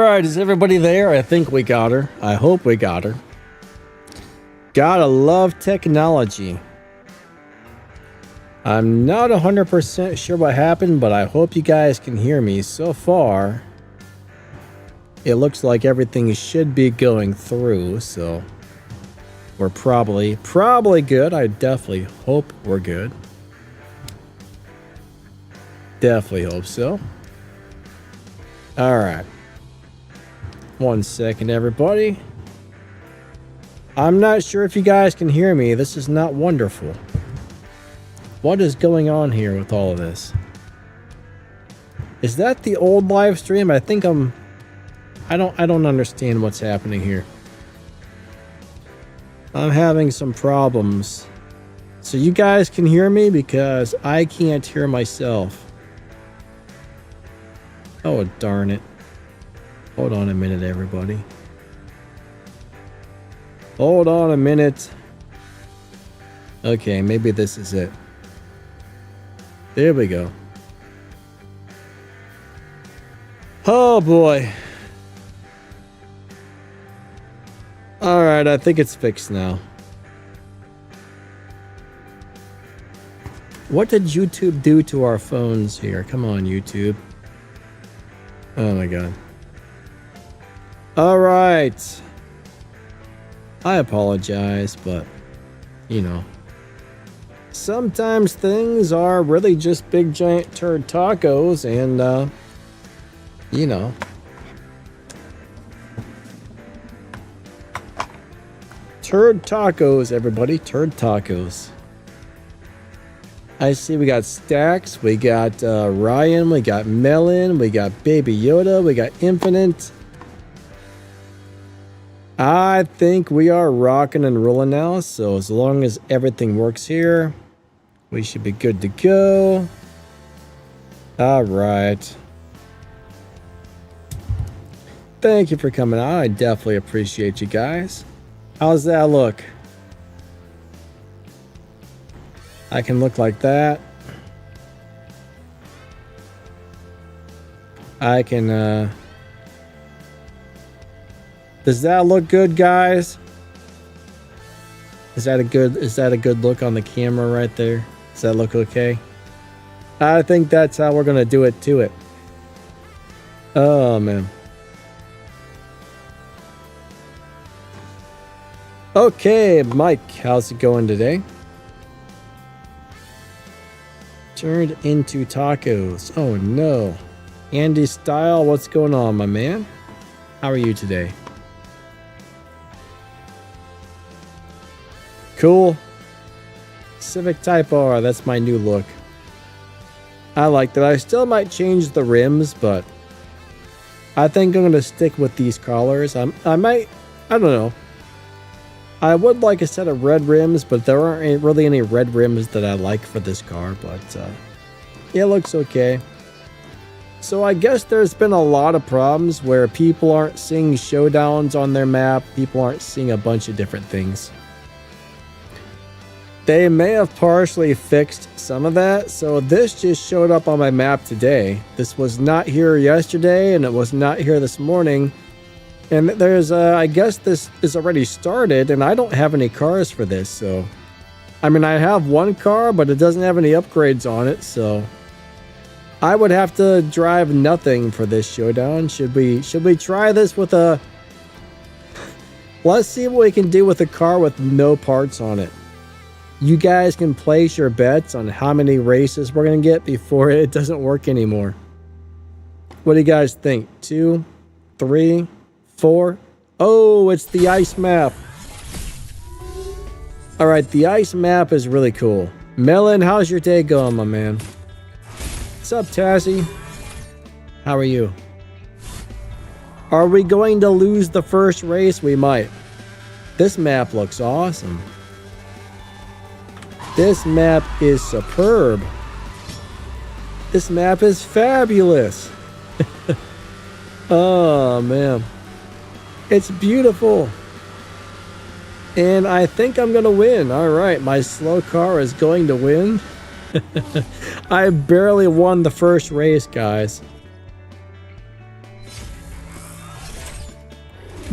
Alright, is everybody there? I think we got her. I hope we got her. Gotta love technology. I'm not 100% sure what happened, but I hope you guys can hear me. So far, it looks like everything should be going through, so we're probably good. I definitely hope we're good. Definitely hope so. Alright. 1 second, everybody. I'm not sure if you guys can hear me. This is not wonderful. What is going on here with all of this? Is that the old live stream? I think I don't understand what's happening here. I'm having some problems. So you guys can hear me because I can't hear myself. Oh, darn it. Hold on a minute, everybody. Hold on a minute. Okay, maybe this is it. There we go. Oh boy. Alright, I think it's fixed now. What did YouTube do to our phones here? Come on, YouTube. Oh my god. Alright. I apologize, but, you know. Sometimes things are really just big giant turd tacos and, you know. Turd tacos, everybody. Turd tacos. I see we got Stacks, we got Ryan, we got Melon, we got Baby Yoda, we got Infinite. I think we are rocking and rolling now, so as long as everything works here, we should be good to go. All right. Thank you for coming out. I definitely appreciate you guys. How's that look? I can look like that. I can, does that look good, guys? Is that a good look on the camera right there? Does that look okay? I think that's how we're gonna do it to it. Oh man. Okay, Mike, how's it going today? Turned into tacos. Oh no. Andy Style, what's going on, my man? How are you today? Cool. Civic Type R, that's my new look. I like that. I still might change the rims, but I think I'm going to stick with these collars. I don't know. I would like a set of red rims, but there aren't really any red rims that I like for this car, but it looks okay. So I guess there's been a lot of problems where people aren't seeing showdowns on their map. People aren't seeing a bunch of different things. They may have partially fixed some of that, so this just showed up on my map today. This was not here yesterday, and it was not here this morning. And there's, I guess this is already started, and I don't have any cars for this, so... I mean, I have one car, but it doesn't have any upgrades on it, so... I would have to drive nothing for this showdown. Should we try this with a... Let's see what we can do with a car with no parts on it. You guys can place your bets on how many races we're going to get before it doesn't work anymore. What do you guys think? 2, 3, 4. Oh, it's the ice map. All right, the ice map is really cool. Melon, how's your day going, my man? What's up, Tassie? How are you? Are we going to lose the first race? We might. This map looks awesome. This map is superb. This map is fabulous. Oh, man. It's beautiful. And I think I'm going to win. All right, my slow car is going to win. I barely won the first race, guys.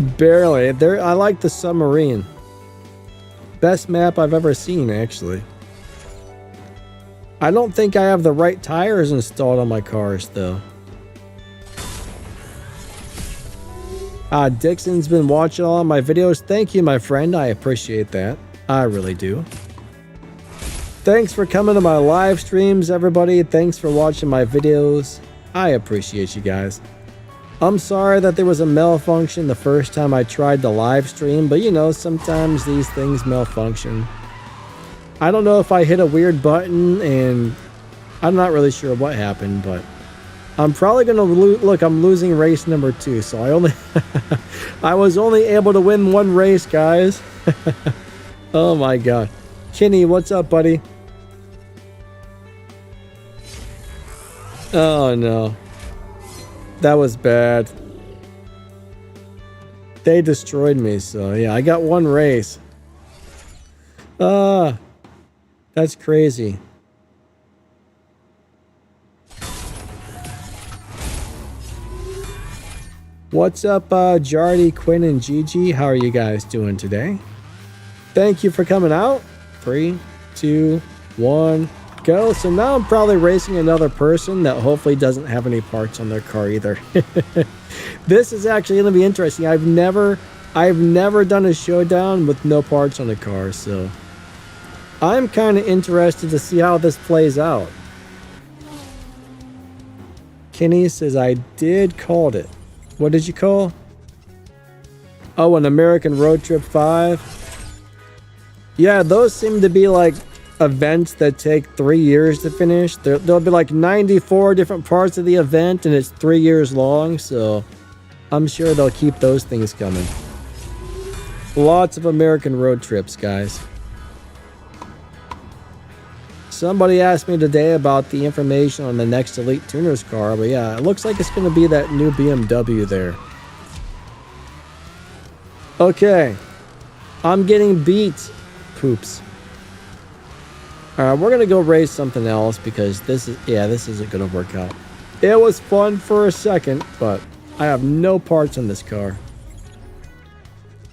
Barely. There, I like the submarine. Best map I've ever seen, actually. I don't think I have the right tires installed on my cars, though. Dixon's been watching all of my videos. Thank you, my friend. I appreciate that. I really do. Thanks for coming to my live streams, everybody. Thanks for watching my videos. I appreciate you guys. I'm sorry that there was a malfunction the first time I tried to live stream, but you know, sometimes these things malfunction. I don't know if I hit a weird button, and I'm not really sure what happened, but I'm probably gonna look. I'm losing race number 2, so I was only able to win 1 race, guys. Oh my god. Kenny, what's up, buddy? Oh no. That was bad. They destroyed me, so yeah, I got 1 race. That's crazy. What's up, Jardy, Quinn, and Gigi? How are you guys doing today? Thank you for coming out. 3, 2, 1, go. So now I'm probably racing another person that hopefully doesn't have any parts on their car either. This is actually going to be interesting. I've never done a showdown with no parts on the car, so I'm kind of interested to see how this plays out. Kenny says, I did called it. What did you call? Oh, an American Road Trip 5. Yeah, those seem to be like events that take 3 years to finish. There'll be like 94 different parts of the event, and it's 3 years long, so I'm sure they'll keep those things coming. Lots of American road trips, guys. Somebody asked me today about the information on the next Elite Tuners car, but yeah, it looks like it's going to be that new BMW there. Okay. I'm getting beat. Poops. Alright, we're going to go race something else because this isn't going to work out. It was fun for a second, but I have no parts on this car.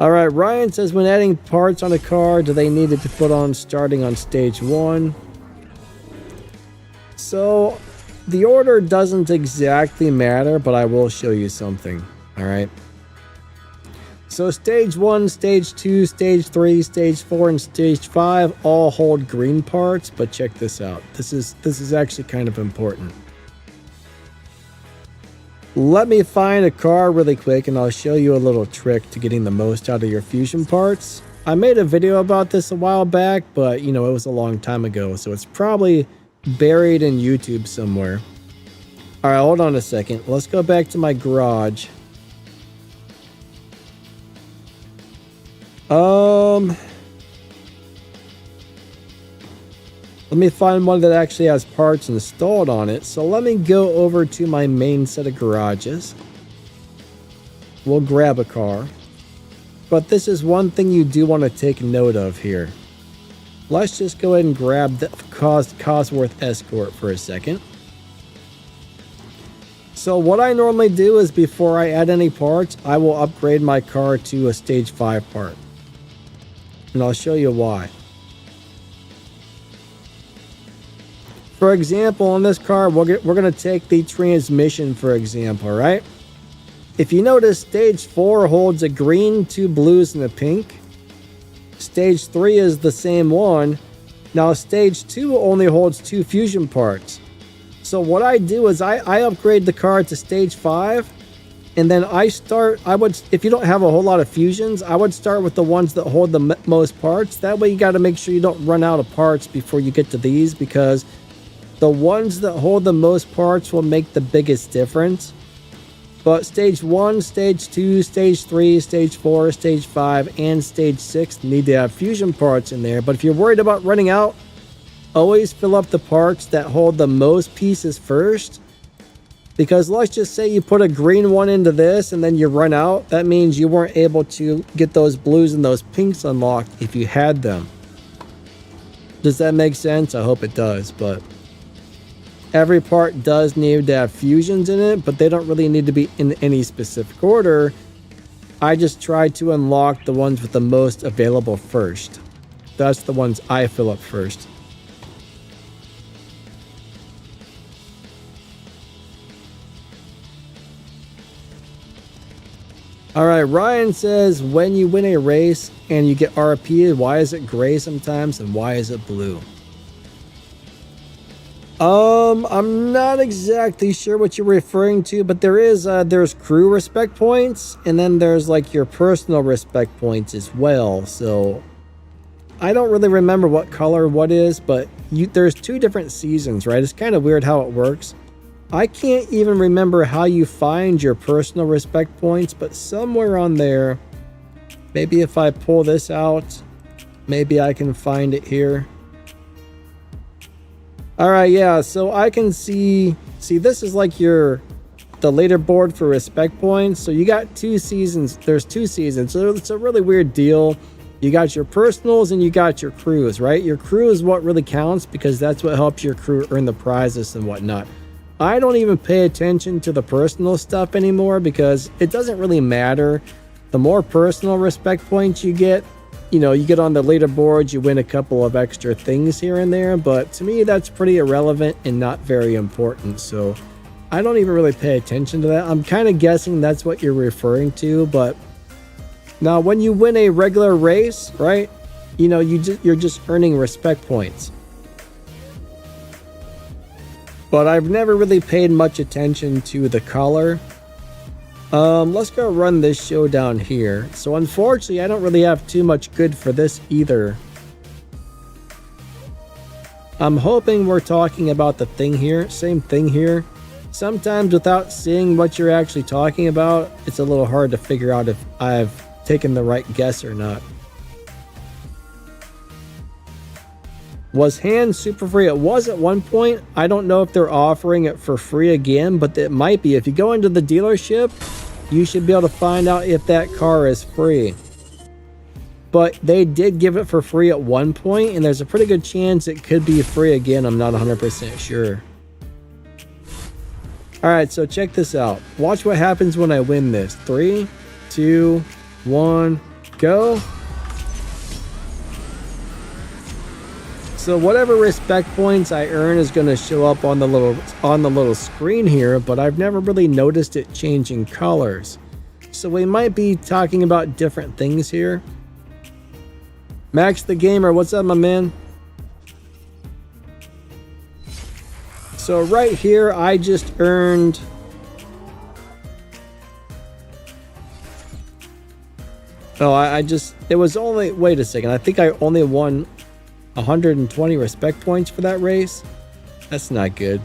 Alright, Ryan says, when adding parts on a car, do they need to be put on starting on stage 1? So, the order doesn't exactly matter, but I will show you something. Alright? So, stage 1, stage 2, stage 3, stage 4, and stage 5 all hold green parts, but check this out. This is actually kind of important. Let me find a car really quick and I'll show you a little trick to getting the most out of your fusion parts. I made a video about this a while back, but you know, it was a long time ago, so it's probably buried in YouTube somewhere. Alright, hold on a second. Let's go back to my garage. Let me find one that actually has parts installed on it. So let me go over to my main set of garages. We'll grab a car. But this is one thing you do want to take note of here. Let's just go ahead and grab the Cosworth Escort for a second. So what I normally do is before I add any parts, I will upgrade my car to a stage 5 part. And I'll show you why. For example, on this car, we're going to take the transmission, for example, right? If you notice, stage 4 holds a green, 2 blues, and a pink. Stage 3 is the same one. Now, stage 2 only holds 2 fusion parts. So what I do is I upgrade the car to stage 5, and then if you don't have a whole lot of fusions, I would start with the ones that hold the most parts. That way you got to make sure you don't run out of parts before you get to these, because the ones that hold the most parts will make the biggest difference. But stage 1, stage 2, stage 3, stage 4, stage 5, and stage 6 need to have fusion parts in there. But if you're worried about running out, always fill up the parts that hold the most pieces first. Because let's just say you put a green one into this and then you run out. That means you weren't able to get those blues and those pinks unlocked if you had them. Does that make sense? I hope it does, but every part does need to have fusions in it, but they don't really need to be in any specific order. I just try to unlock the ones with the most available first. That's the ones I fill up first. Alright, Ryan says, when you win a race and you get RP, why is it gray sometimes and why is it blue? I'm not exactly sure what you're referring to, but there's crew respect points, and then there's like your personal respect points as well. So I don't really remember what color what is, but there's 2 different seasons, right? It's kind of weird how it works. I can't even remember how you find your personal respect points, but somewhere on there, maybe if I pull this out, maybe I can find it here. All right, yeah, so I can see this is like the leaderboard for respect points. So you got 2 seasons, there's 2 seasons. So it's a really weird deal. You got your personals and you got your crews, right? Your crew is what really counts because that's what helps your crew earn the prizes and whatnot. I don't even pay attention to the personal stuff anymore because it doesn't really matter. The more personal respect points you get, you get on the leaderboard, you win a couple of extra things here and there, but to me that's pretty irrelevant and not very important. So I don't even really pay attention to that. I'm kind of guessing that's what you're referring to, but now when you win a regular race, right? You're just earning respect points. But I've never really paid much attention to the color. Let's go run this showdown here. So unfortunately, I don't really have too much good for this either. I'm hoping we're talking about the thing here. Same thing here. Sometimes without seeing what you're actually talking about, it's a little hard to figure out if I've taken the right guess or not. Was hand super free? It was at one point. I don't know if they're offering it for free again, but it might be. If you go into the dealership, you should be able to find out if that car is free. But they did give it for free at one point, and there's a pretty good chance it could be free again. I'm not 100% sure. Alright, so check this out. Watch what happens when I win this. 3, 2, 1, go. So whatever respect points I earn is going to show up on the little screen here, but I've never really noticed it changing colors. So we might be talking about different things here. Max the Gamer, what's up, my man? So right here, I just earned... Oh, it was only... Wait a second, I think I only won 120 respect points for that race. That's not good.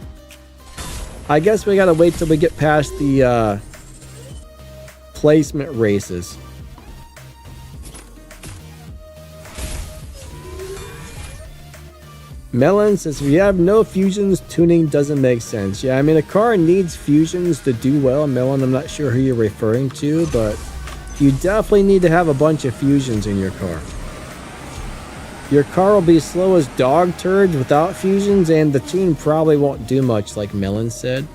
I guess we gotta wait till we get past the placement races. Melon says, if you have no fusions, tuning doesn't make sense. Yeah, I mean, a car needs fusions to do well. Melon, I'm not sure who you're referring to, but you definitely need to have a bunch of fusions in your car. Your car will be slow as dog turds without fusions, and the tune probably won't do much, like Melon said.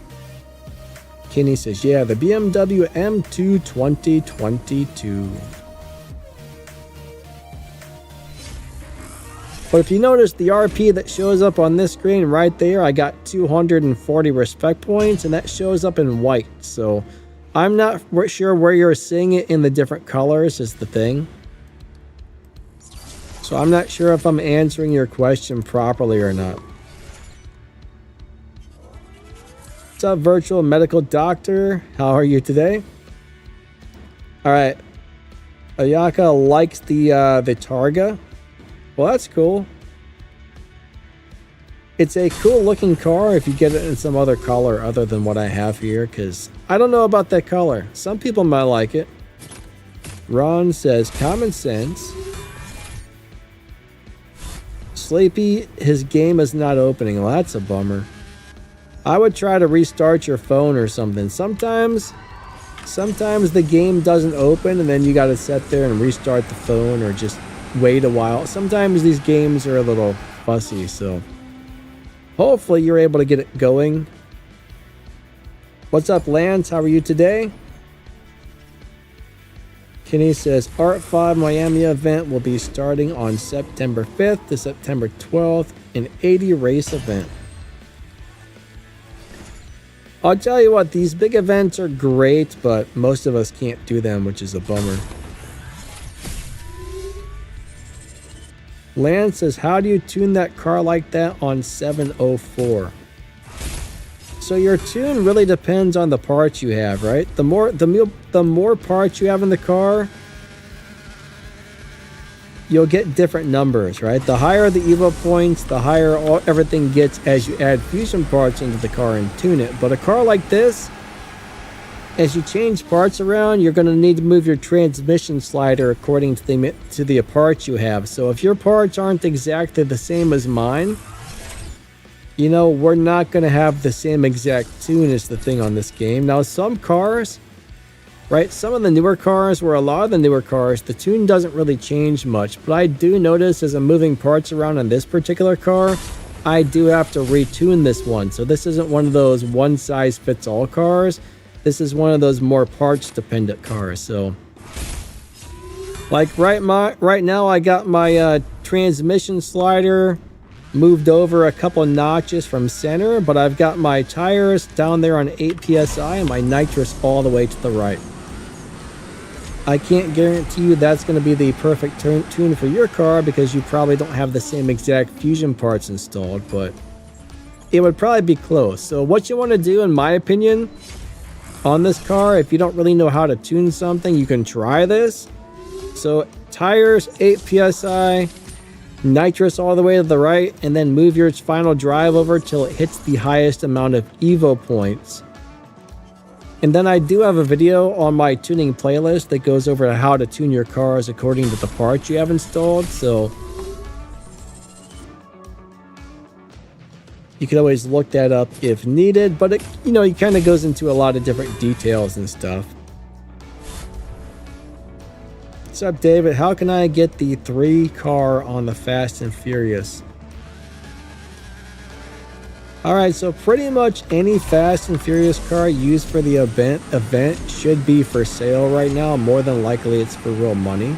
Kenny says, yeah, the BMW M2 2022. But if you notice the RP that shows up on this screen right there, I got 240 respect points, and that shows up in white. So I'm not sure where you're seeing it in the different colors is the thing. So I'm not sure if I'm answering your question properly or not. What's up, virtual medical doctor? How are you today? All right. Ayaka likes the Targa. Well, that's cool. It's a cool looking car if you get it in some other color other than what I have here, because I don't know about that color. Some people might like it. Ron says, common sense. Sleepy, his game is not opening. Well, that's a bummer. I would try to restart your phone or something. Sometimes the game doesn't open and then you got to sit there and restart the phone or just wait a while. Sometimes these games are a little fussy, so hopefully you're able to get it going. What's up, Lance? How are you today? Kenny says Art 5 Miami event will be starting on September 5th to September 12th, an 80 race event. I'll tell you what, these big events are great, but most of us can't do them, which is a bummer. Lance says, how do you tune that car like that on 704? So your tune really depends on the parts you have, right? The more parts you have in the car, you'll get different numbers, right? The higher the Evo points, the higher everything gets as you add fusion parts into the car and tune it. But a car like this, as you change parts around, you're going to need to move your transmission slider according to the parts you have. So if your parts aren't exactly the same as mine, you know, we're not going to have the same exact tune as the thing on this game. Now, some cars, right, some of the newer cars, or a lot of the newer cars, the tune doesn't really change much. But I do notice as I'm moving parts around on this particular car, I do have to retune this one. So this isn't one of those one-size-fits-all cars. This is one of those more parts-dependent cars. So, like right now, I got my transmission slider moved over a couple notches from center, but I've got my tires down there on 8 psi and my nitrous all the way to the right. I can't guarantee you that's going to be the perfect tune for your car because you probably don't have the same exact fusion parts installed, but it would probably be close. So what you want to do, in my opinion, on this car, if you don't really know how to tune something, you can try this. So tires 8 psi, nitrous all the way to the right, and then move your final drive over till it hits the highest amount of Evo points. And then I do have a video on my tuning playlist that goes over how to tune your cars according to the parts you have installed, so you can always look that up if needed, but it, you know, it kind of goes into a lot of different details and stuff. What's up, David? How can I get the 3 car on the Fast and Furious? Alright, so pretty much any Fast and Furious car used for the event should be for sale right now. More than likely it's for real money.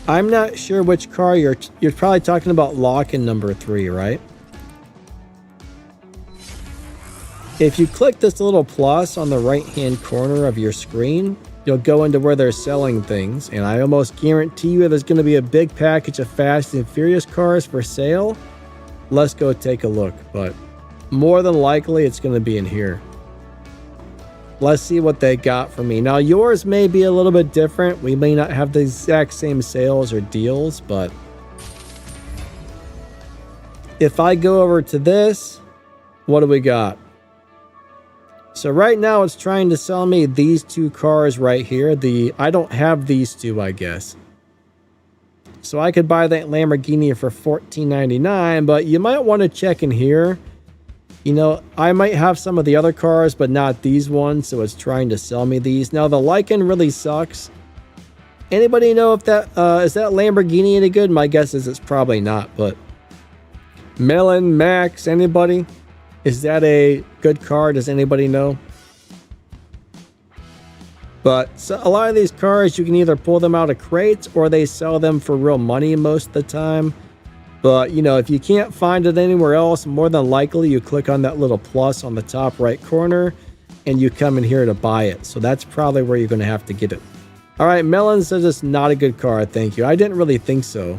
I'm not sure which car you're probably talking about. Lock-in number 3, right? If you click this little plus on the right hand corner of your screen, you'll go into where they're selling things, and I almost guarantee you there's going to be a big package of Fast and Furious cars for sale. Let's go take a look, but more than likely it's going to be in here. Let's see what they got for me. Now, yours may be a little bit different. We may not have the exact same sales or deals, but if I go over to this, what do we got? So right now it's trying to sell me these 2 cars right here. I don't have these 2, I guess. So I could buy that Lamborghini for $14.99, but you might want to check in here. You know, I might have some of the other cars, but not these ones, so it's trying to sell me these. Now, the Lycan really sucks. Anybody know if that is that Lamborghini any good? My guess is it's probably not, but Melon, Max, anybody? Is that a good car? Does anybody know? But so a lot of these cars, you can either pull them out of crates or they sell them for real money most of the time. But, you know, if you can't find it anywhere else, more than likely you click on that little plus on the top right corner and you come in here to buy it. So that's probably where you're going to have to get it. All right, Melon says it's not a good car. Thank you. I didn't really think so.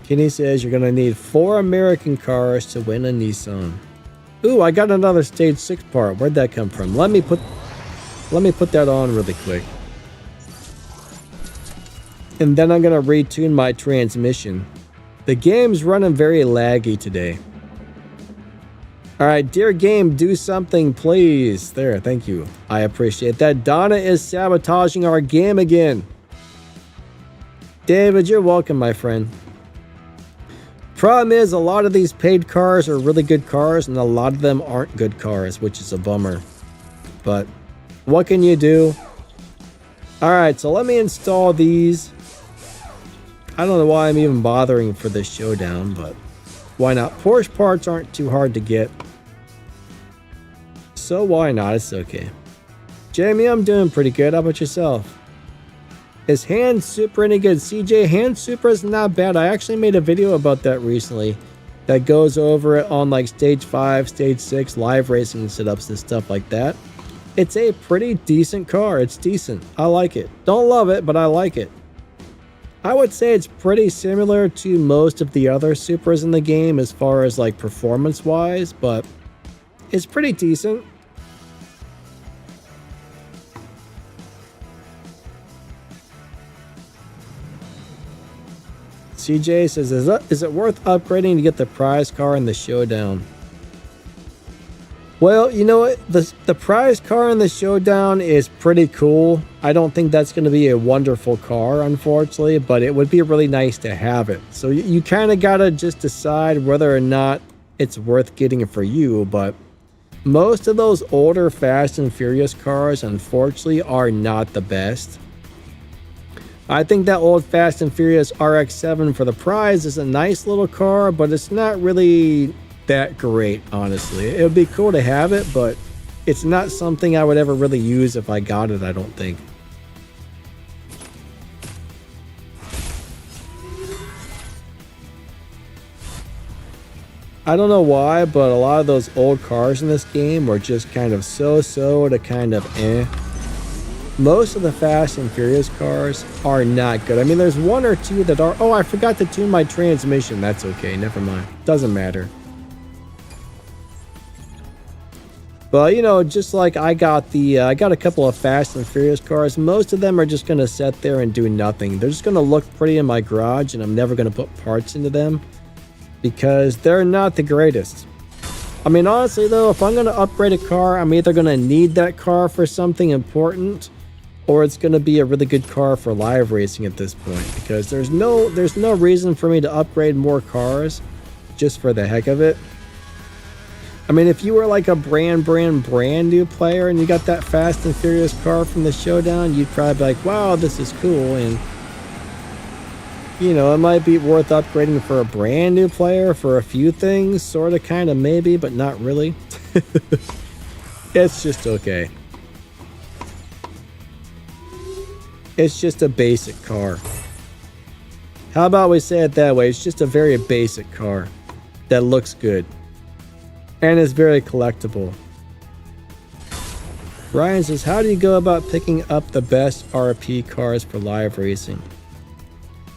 Kenny says you're going to need 4 American cars to win a Nissan. Ooh, I got another stage 6 part. Where'd that come from? Let me put that on really quick. And then I'm going to retune my transmission. The game's running very laggy today. Alright, dear game, do something, please. There, thank you. I appreciate that. Donna is sabotaging our game again. David, you're welcome, my friend. Problem is, a lot of these paid cars are really good cars, and a lot of them aren't good cars, which is a bummer. But what can you do? Alright, so let me install these. I don't know why I'm even bothering for this showdown, but Why not? Porsche parts aren't too hard to get. So why not? It's okay. Jamie, I'm doing pretty good. How about yourself? Is Hand Super any good? CJ, Hand Super is not bad. I actually made a video about that recently that goes over it on like stage 5, stage 6, live racing setups and stuff like that. It's a pretty decent car. It's decent. I like it. Don't love it, but I like it. I would say it's pretty similar to most of the other Supras in the game as far as like performance wise, but it's pretty decent. CJ says, is it worth upgrading to get the prize car in the Showdown? Well, you know what? The prize car in the Showdown is pretty cool. I don't think that's going to be a wonderful car, unfortunately, but it would be really nice to have it. So you kind of got to just decide whether or not it's worth getting it for you, but most of those older Fast and Furious cars, unfortunately, are not the best. I think that old Fast and Furious RX-7 for the prize is a nice little car, but it's not really that great, honestly. It would be cool to have it, but it's not something I would ever really use if I got it, I don't think. I don't know why, but a lot of those old cars in this game were just kind of so-so to kind of eh. Most of the Fast and Furious cars are not good. I mean, there's one or two that are... Oh, I forgot to tune my transmission. That's okay. Never mind. Doesn't matter. But, you know, just like I got a couple of Fast and Furious cars. Most of them are just going to sit there and do nothing. They're just going to look pretty in my garage, and I'm never going to put parts into them because they're not the greatest. I mean, honestly, though, if I'm going to upgrade a car, I'm either going to need that car for something important, or it's going to be a really good car for live racing at this point, because there's no reason for me to upgrade more cars just for the heck of it. I mean, if you were like a brand new player and you got that Fast and Furious car from the Showdown, you'd probably be like, wow, this is cool. And, you know, it might be worth upgrading for a brand new player for a few things, sort of, kind of, maybe, but not really. It's just okay. It's just a basic car. How about we say it that way? It's just a very basic car that looks good and is very collectible. Ryan says, how do you go about picking up the best RP cars for live racing?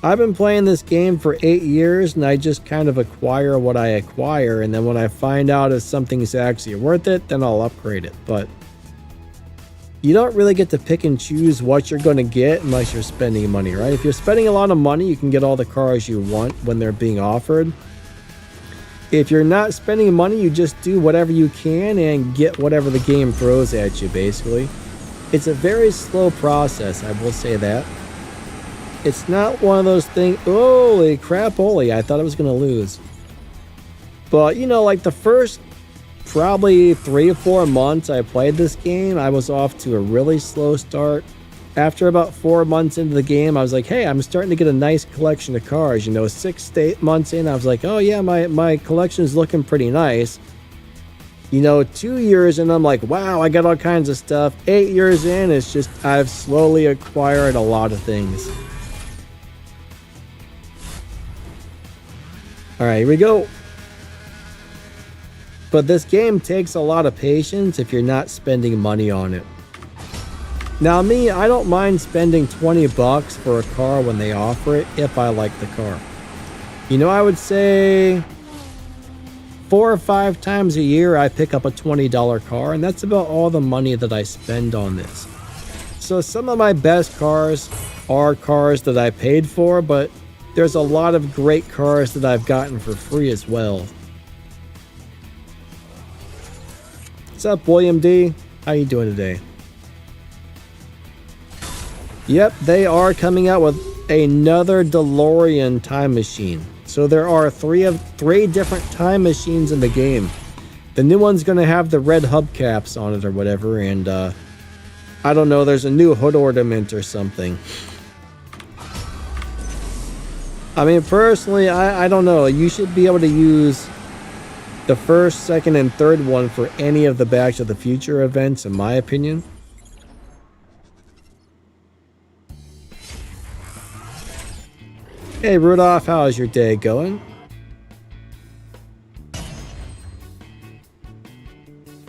I've been playing this game for 8 years, and I just kind of acquire what I acquire, and then when I find out if something's actually worth it, then I'll upgrade it. But you don't really get to pick and choose what you're going to get unless you're spending money, right? If you're spending a lot of money, you can get all the cars you want when they're being offered. If you're not spending money, you just do whatever you can and get whatever the game throws at you, basically. It's a very slow process, I will say that. It's not one of those things... Holy crap, holy, I thought I was going to lose. But, you know, like the first probably 3 or 4 months I played this game, I was off to a really slow start. After about 4 months into the game, I was like, hey, I'm starting to get a nice collection of cars. You know, 6 to 8 months in, I was like, oh yeah, my collection is looking pretty nice. You know, 2 years in, I'm like, wow, I got all kinds of stuff. 8 years in, it's just, I've slowly acquired a lot of things. All right, here we go. But this game takes a lot of patience if you're not spending money on it. Now me, I don't mind spending 20 bucks for a car when they offer it if I like the car. You know, I would say 4 or 5 times a year I pick up a $20 car, and that's about all the money that I spend on this. So some of my best cars are cars that I paid for, but there's a lot of great cars that I've gotten for free as well. What's up, William D? How you doing today? Yep, they are coming out with another DeLorean time machine. So there are 3 different time machines in the game. The new one's going to have the red hubcaps on it or whatever, and I don't know, there's a new hood ornament or something. I mean, personally, I don't know. You should be able to use the first, second, and third one for any of the Back to the Future events, in my opinion. Hey, Rudolph, how's your day going?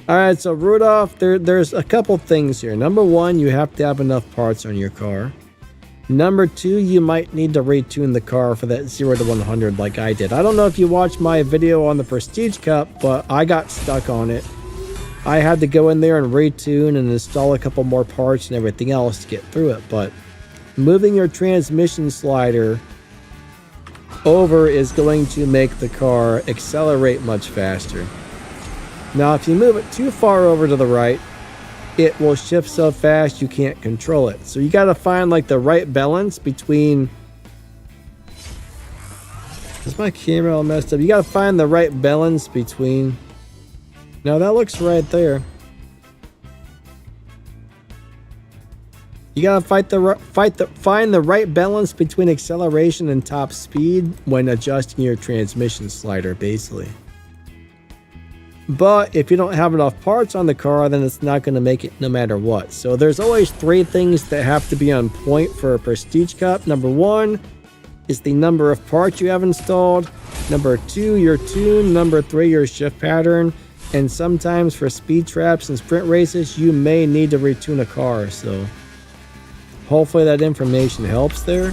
Alright, so Rudolph, there's a couple things here. Number one, you have to have enough parts on your car. Number two, you might need to retune the car for that 0 to 100 like I did. I don't know if you watched my video on the Prestige Cup, but I got stuck on it. I had to go in there and retune and install a couple more parts and everything else to get through it. But moving your transmission slider over is going to make the car accelerate much faster. Now, if you move it too far over to the right, it will shift so fast you can't control it. So you got to find like the right balance between... Is my camera all messed up? You got to find the right balance between... No, that looks right there. You got to find the right balance between acceleration and top speed when adjusting your transmission slider, basically. But if you don't have enough parts on the car, then it's not going to make it no matter what. So there's always three things that have to be on point for a Prestige Cup. Number one is the number of parts you have installed. Number two, your tune. Number three, your shift pattern. And sometimes for speed traps and sprint races, you may need to retune a car. So hopefully that information helps there.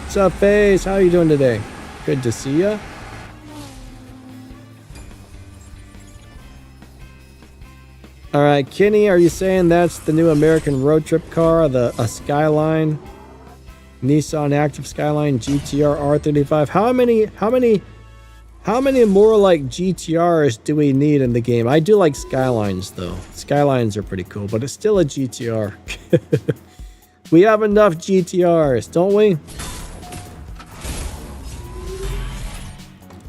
What's up, FaZe? How are you doing today? Good to see ya. Alright, Kenny, are you saying that's the new American road trip car, a Skyline, Nissan Active Skyline GTR R35? How many more like GTRs do we need in the game? I do like Skylines though. Skylines are pretty cool, but it's still a GTR. We have enough GTRs, don't we?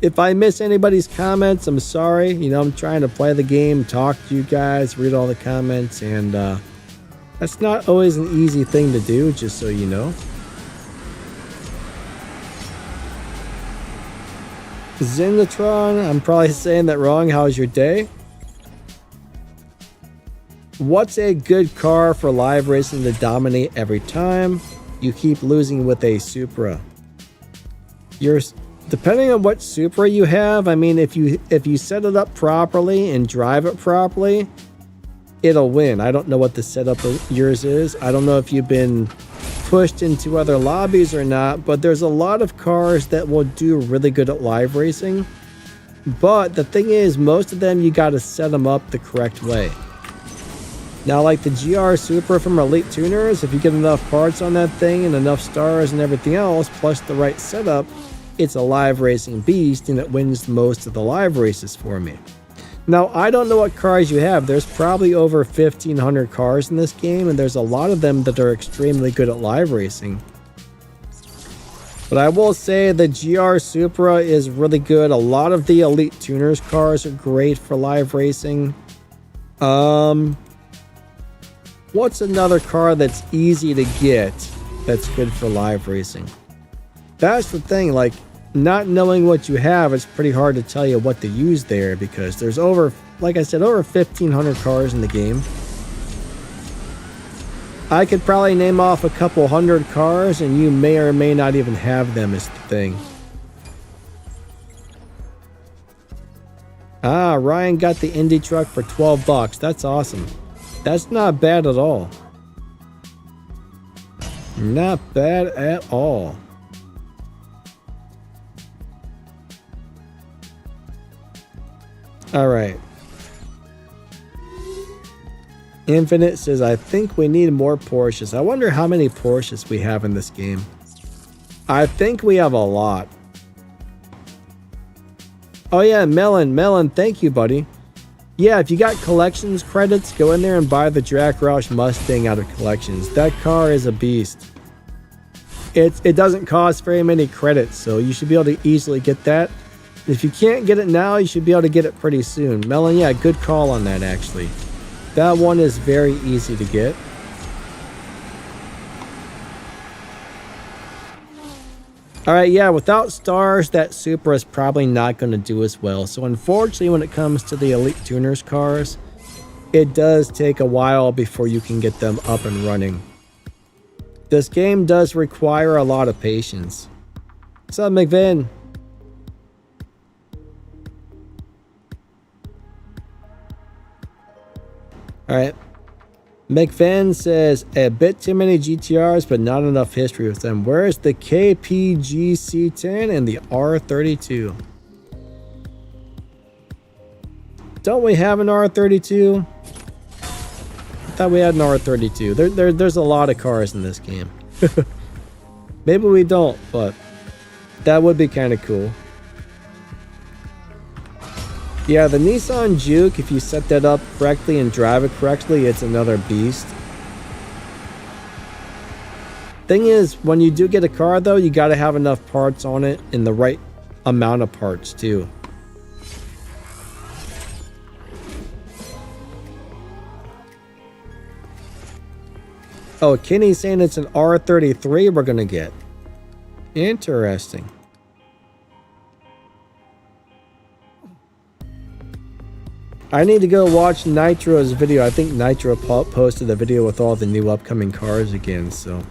If I miss anybody's comments, I'm sorry. You know, I'm trying to play the game, talk to you guys, read all the comments, and that's not always an easy thing to do, just so you know. Zenatron, I'm probably saying that wrong. How's your day? What's a good car for live racing to dominate every time? You keep losing with a Supra. Depending on what Supra you have, I mean, if you set it up properly and drive it properly, it'll win. I don't know what the setup of yours is. I don't know if you've been pushed into other lobbies or not, but there's a lot of cars that will do really good at live racing. But the thing is, most of them you got to set them up the correct way. Now, like the GR Supra from Elite Tuners, if you get enough parts on that thing and enough stars and everything else, plus the right setup, it's a live racing beast and it wins most of the live races for me. Now, I don't know what cars you have. There's probably over 1,500 cars in this game, and there's a lot of them that are extremely good at live racing. But I will say the GR Supra is really good. A lot of the Elite Tuners cars are great for live racing. What's another car that's easy to get that's good for live racing? That's the thing, like, not knowing what you have, it's pretty hard to tell you what to use there because there's over, like I said, over 1,500 cars in the game. I could probably name off a couple hundred cars and you may or may not even have them is the thing. Ah, Ryan got the Indy truck for 12 bucks. That's awesome. That's not bad at all. Not bad at all. All right. Infinite says, I think we need more Porsches. I wonder how many Porsches we have in this game. I think we have a lot. Oh yeah, Melon, thank you, buddy. Yeah, if you got collections credits, go in there and buy the Drac Roush Mustang out of collections. That car is a beast. It doesn't cost very many credits, so you should be able to easily get that. If you can't get it now, you should be able to get it pretty soon. Melon, yeah, good call on that, actually. That one is very easy to get. All right, yeah, without stars, that Supra is probably not going to do as well. So unfortunately, when it comes to the Elite Tuners cars, it does take a while before you can get them up and running. This game does require a lot of patience. What's up, McVin? All right. McVin says, a bit too many GTRs, but not enough history with them. Where's the KPGC10 and the R32? Don't we have an R32? I thought we had an R32. There's a lot of cars in this game. Maybe we don't, but that would be kind of cool. Yeah, the Nissan Juke, if you set that up correctly and drive it correctly, it's another beast. Thing is, when you do get a car though, you got to have enough parts on it and the right amount of parts too. Oh, Kenny's saying it's an R33 we're going to get. Interesting. I need to go watch Nitro's video. I think Nitro posted a video with all the new upcoming cars again, so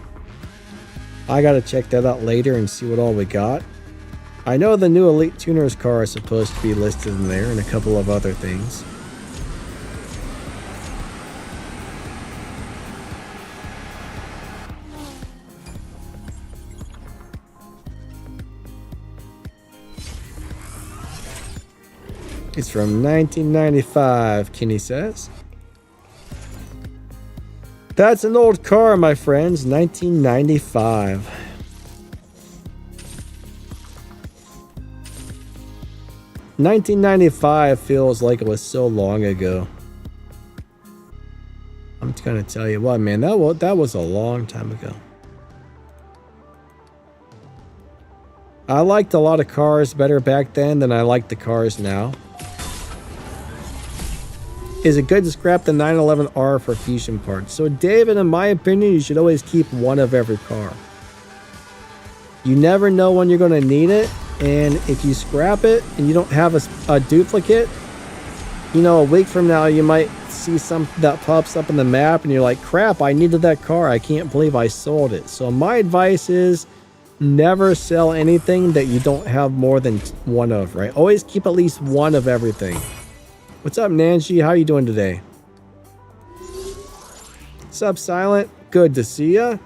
I gotta check that out later and see what all we got. I know the new Elite Tuners car is supposed to be listed in there and a couple of other things. It's from 1995, Kenny says. That's an old car, my friends. 1995. $1995 feels like it was so long ago. I'm just gonna tell you what, man, that was a long time ago. I liked a lot of cars better back then than I like the cars now. Is it good to scrap the 911R for fusion parts? So David, in my opinion, you should always keep one of every car. You never know when you're going to need it, and if you scrap it and you don't have a duplicate, you know, a week from now you might see something that pops up in the map and you're like, crap, I needed that car, I can't believe I sold it. So my advice is never sell anything that you don't have more than one of, right? Always keep at least one of everything. What's up, Nancy? How you doing today? What's up, Silent? Good to see ya.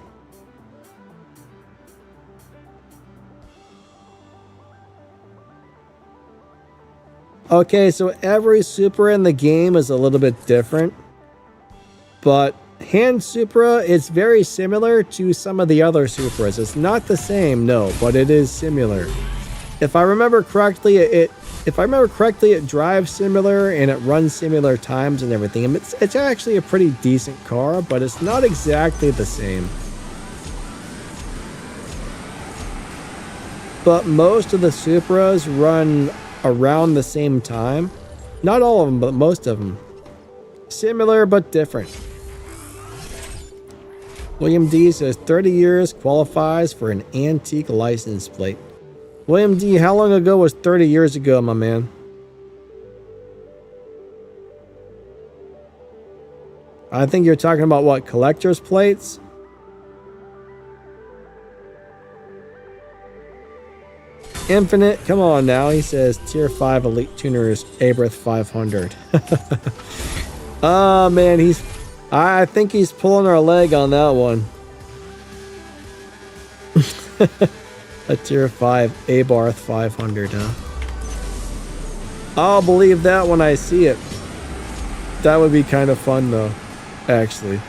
Okay, so every Supra in the game is a little bit different, but Hand Supra is very similar to some of the other Supras. It's not the same, no, but it is similar. If I remember correctly, it drives similar and it runs similar times and everything. And it's actually a pretty decent car, but it's not exactly the same. But most of the Supras run around the same time. Not all of them, but most of them. Similar, but different. William D says 30 years qualifies for an antique license plate. William D, how long ago was 30 years ago, my man? I think you're talking about what, collector's plates? Infinite, come on now. He says Tier 5 Elite Tuners Abreth 500. Oh man, I think he's pulling our leg on that one. A Tier 5 Abarth 500, huh? I'll believe that when I see it. That would be kind of fun though, actually.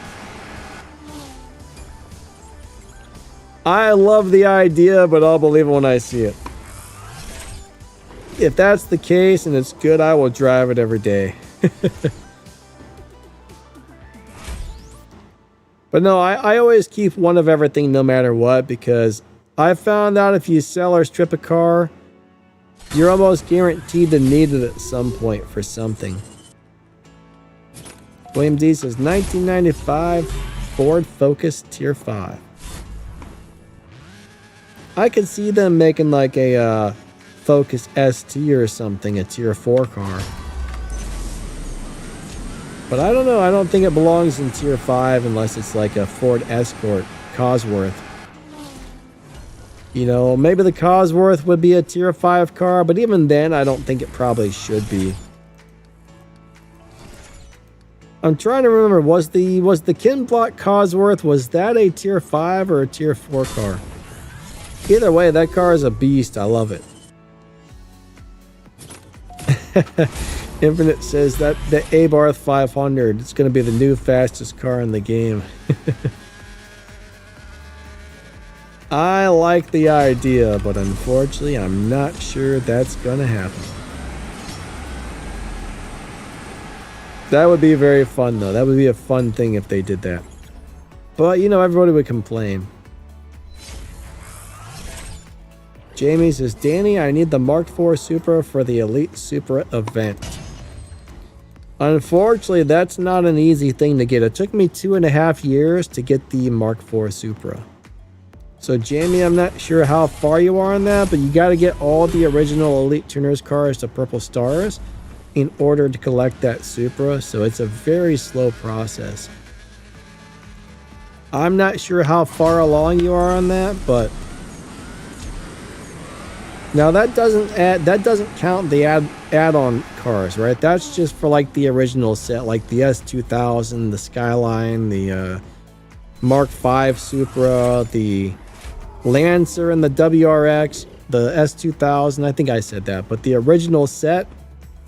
I love the idea, but I'll believe it when I see it. If that's the case and it's good, I will drive it every day. But no, I always keep one of everything no matter what, because I found out if you sell or strip a car, you're almost guaranteed to need it at some point for something. William D says 1995 Ford Focus Tier 5. I could see them making like a Focus ST or something, a tier 4 car. But I don't know, I don't think it belongs in tier 5 unless it's like a Ford Escort Cosworth. You know, maybe the Cosworth would be a tier 5 car, but even then I don't think it probably should be. I'm trying to remember, was the Kin Block Cosworth, was that a tier 5 or a tier 4 car? Either way, that car is a beast. I love it. Infinite says that the Abarth 500, it's going to be the new fastest car in the game. I like the idea, but unfortunately, I'm not sure that's going to happen. That would be very fun, though. That would be a fun thing if they did that. But, you know, everybody would complain. Jamie says, Danny, I need the Mark IV Supra for the Elite Supra event. Unfortunately, that's not an easy thing to get. It took me 2.5 years to get the Mark IV Supra. So, Jamie, I'm not sure how far you are on that, but you got to get all the original Elite Tuners cars to Purple Stars in order to collect that Supra. So, it's a very slow process. I'm not sure how far along you are on that, but now that doesn't count the add-on cars, right? That's just for like the original set, like the S2000, the Skyline, the Mark V Supra, the Lancer, and the WRX, the S2000. I think I said that, but the original set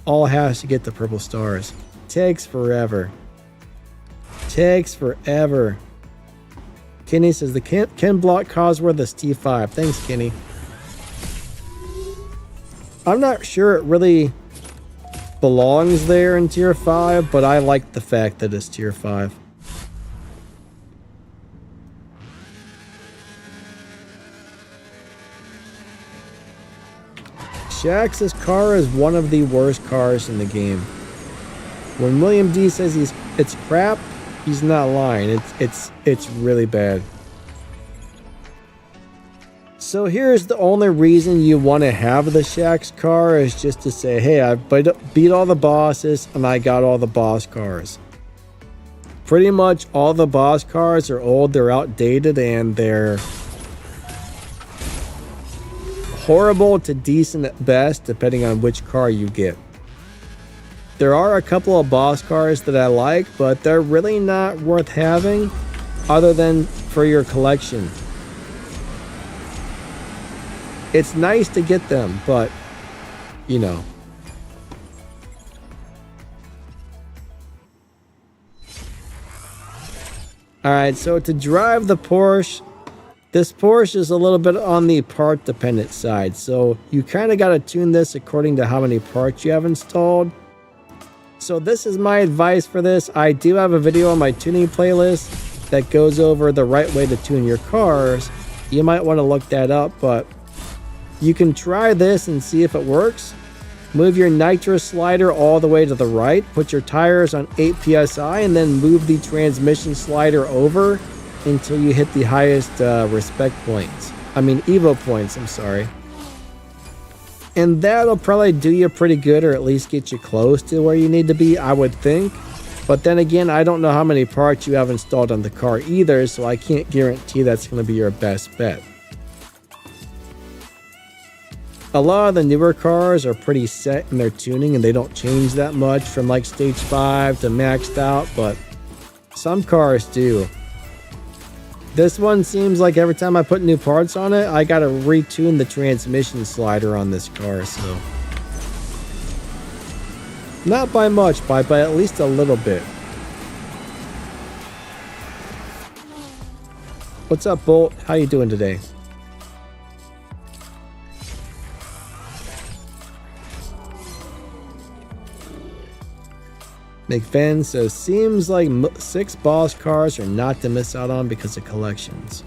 all has to get the Purple Stars. Takes forever. Takes forever. Kenny says the Ken Block Cosworth is T5. Thanks, Kenny. I'm not sure it really belongs there in tier 5, but I like the fact that it's tier 5. Shax's car is one of the worst cars in the game. When William D says it's crap, he's not lying. It's really bad. So here's the only reason you want to have the Shax car is just to say, hey, I beat all the bosses and I got all the boss cars. Pretty much all the boss cars are old, they're outdated, and they're horrible to decent at best, depending on which car you get. There are a couple of boss cars that I like, but they're really not worth having other than for your collection. It's nice to get them, but, you know. Alright, so to drive the Porsche, this Porsche is a little bit on the part dependent side. So you kind of got to tune this according to how many parts you have installed. So this is my advice for this. I do have a video on my tuning playlist that goes over the right way to tune your cars. You might want to look that up, but you can try this and see if it works. Move your nitro slider all the way to the right, put your tires on 8 psi, and then move the transmission slider over until you hit the highest respect points. I mean Evo points, I'm sorry. And that'll probably do you pretty good, or at least get you close to where you need to be, I would think. But then again, I don't know how many parts you have installed on the car either, so I can't guarantee that's going to be your best bet. A lot of the newer cars are pretty set in their tuning and they don't change that much from like stage 5 to maxed out, but some cars do. This one seems like every time I put new parts on it, I gotta retune the transmission slider on this car, so. Not by much, by at least a little bit. What's up, Bolt? How you doing today? McFan says, seems like 6 boss cars are not to miss out on because of collections.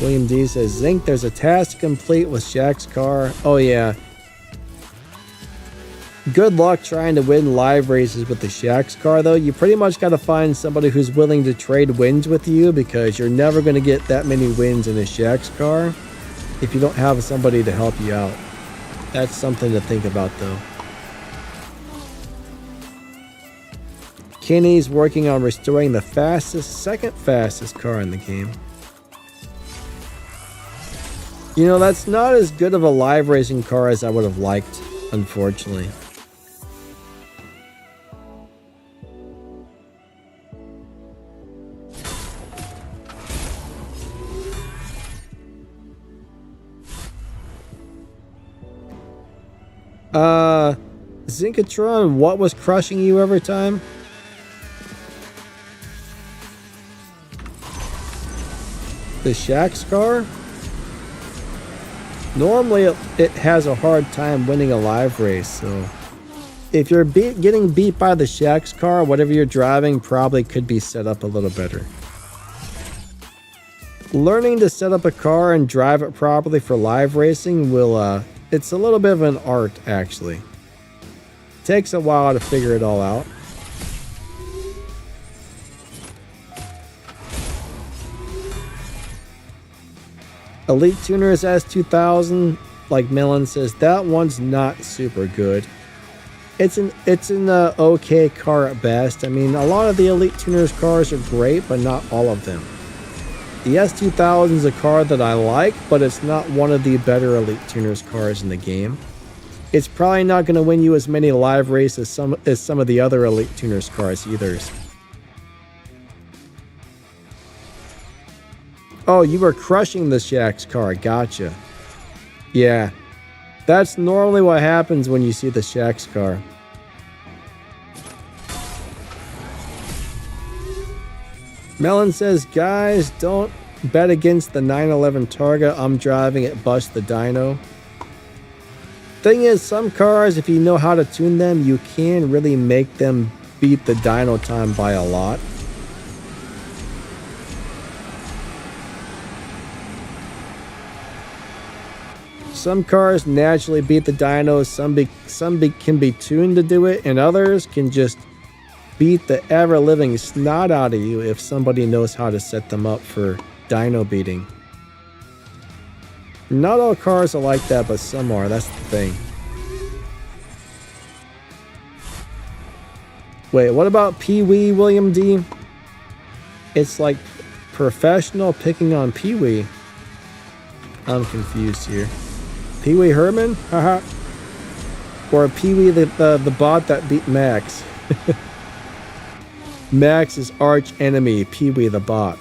William D says, Zinc, there's a task to complete with Shaq's car. Oh yeah. Good luck trying to win live races with the Shaxx car, though. You pretty much got to find somebody who's willing to trade wins with you, because you're never going to get that many wins in a Shaxx car if you don't have somebody to help you out. That's something to think about, though. Kenny's working on restoring the second fastest car in the game. You know, that's not as good of a live racing car as I would have liked, unfortunately. Zinkatron, what was crushing you every time? The Shaxx car? Normally it has a hard time winning a live race, so if you're getting beat by the Shaxx car, whatever you're driving probably could be set up a little better. Learning to set up a car and drive it properly for live racing will, it's a little bit of an art, actually. Takes a while to figure it all out. Elite Tuners S2000, like Millen says, that one's not super good. It's an okay car at best. I mean, a lot of the Elite Tuners cars are great, but not all of them. The S2000 is a car that I like, but it's not one of the better Elite Tuners cars in the game. It's probably not going to win you as many live races as some of the other Elite Tuners cars either. Oh, you were crushing the Shaxx car. Gotcha. Yeah. That's normally what happens when you see the Shaxx car. Melon says, guys, don't bet against the 911 Targa. I'm driving it. Bust the dyno. Thing is, some cars, if you know how to tune them, you can really make them beat the dyno time by a lot. Some cars naturally beat the dynos, some can be tuned to do it, and others can just beat the ever-living snot out of you if somebody knows how to set them up for dyno beating. Not all cars are like that, but some are. That's the thing. Wait, what about Pee-wee, William D? It's like professional picking on Pee-wee. I'm confused here. Pee-wee Herman? Haha. Or Pee-wee the bot that beat Max. Max's arch enemy, Pee-wee the bot.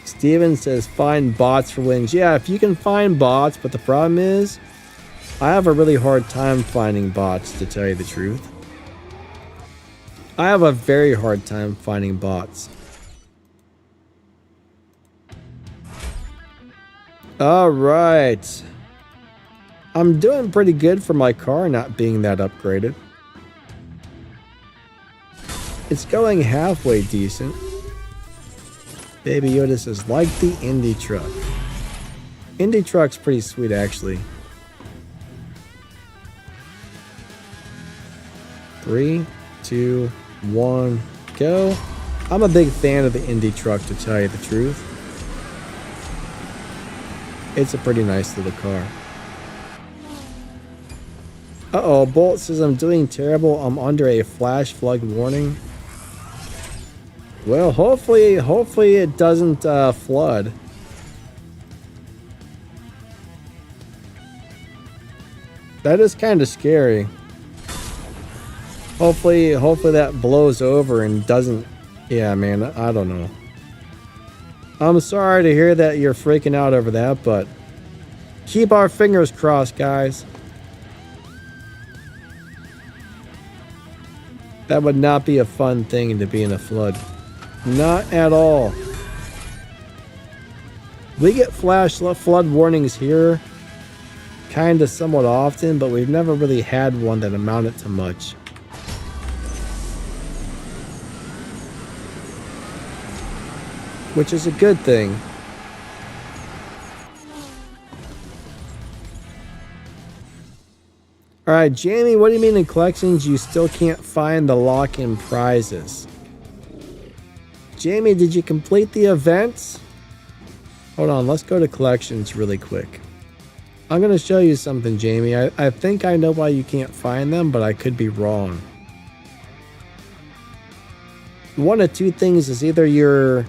Steven says, find bots for wins. Yeah, if you can find bots, but the problem is, I have a really hard time finding bots, to tell you the truth. I have a very hard time finding bots. Alright. I'm doing pretty good for my car not being that upgraded. It's going halfway decent. Baby Yoda says, like the Indy truck. Indy truck's pretty sweet, actually. 3, 2, 1, go. I'm a big fan of the Indy truck, to tell you the truth. It's a pretty nice little car. Uh-oh, Bolt says I'm doing terrible. I'm under a flash flood warning. Well, hopefully it doesn't flood. That is kind of scary. Hopefully that blows over and doesn't. Yeah, man, I don't know. I'm sorry to hear that you're freaking out over that, but keep our fingers crossed, guys. That would not be a fun thing to be in a flood. Not at all. We get flash flood warnings here kind of somewhat often, but we've never really had one that amounted to much. Which is a good thing. Alright, Jamie, what do you mean in collections you still can't find the lock-in prizes? Jamie, did you complete the events? Hold on, let's go to collections really quick. I'm going to show you something, Jamie. I think I know why you can't find them, but I could be wrong. One of two things is either you're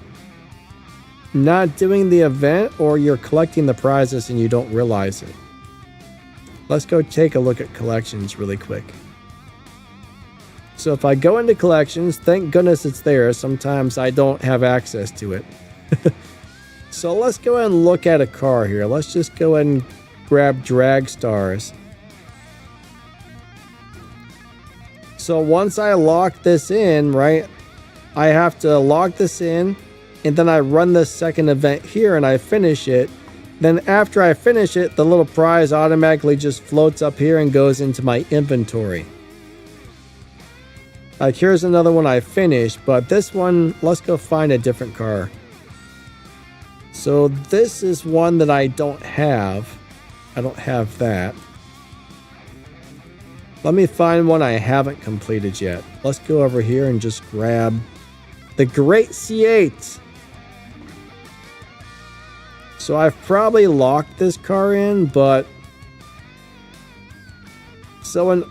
not doing the event or you're collecting the prizes and you don't realize it. Let's go take a look at collections really quick. So if I go into collections, thank goodness it's there. Sometimes I don't have access to it. So let's go ahead and look at a car here. Let's just go ahead and grab drag stars. So once I lock this in, right, I have to lock this in, and then I run the second event here and I finish it. Then after I finish it, the little prize automatically just floats up here and goes into my inventory. Like here's another one I finished, but this one, let's go find a different car. So this is one that I don't have. I don't have that. Let me find one I haven't completed yet. Let's go over here and just grab the Great C8. So I've probably locked this car in, but so in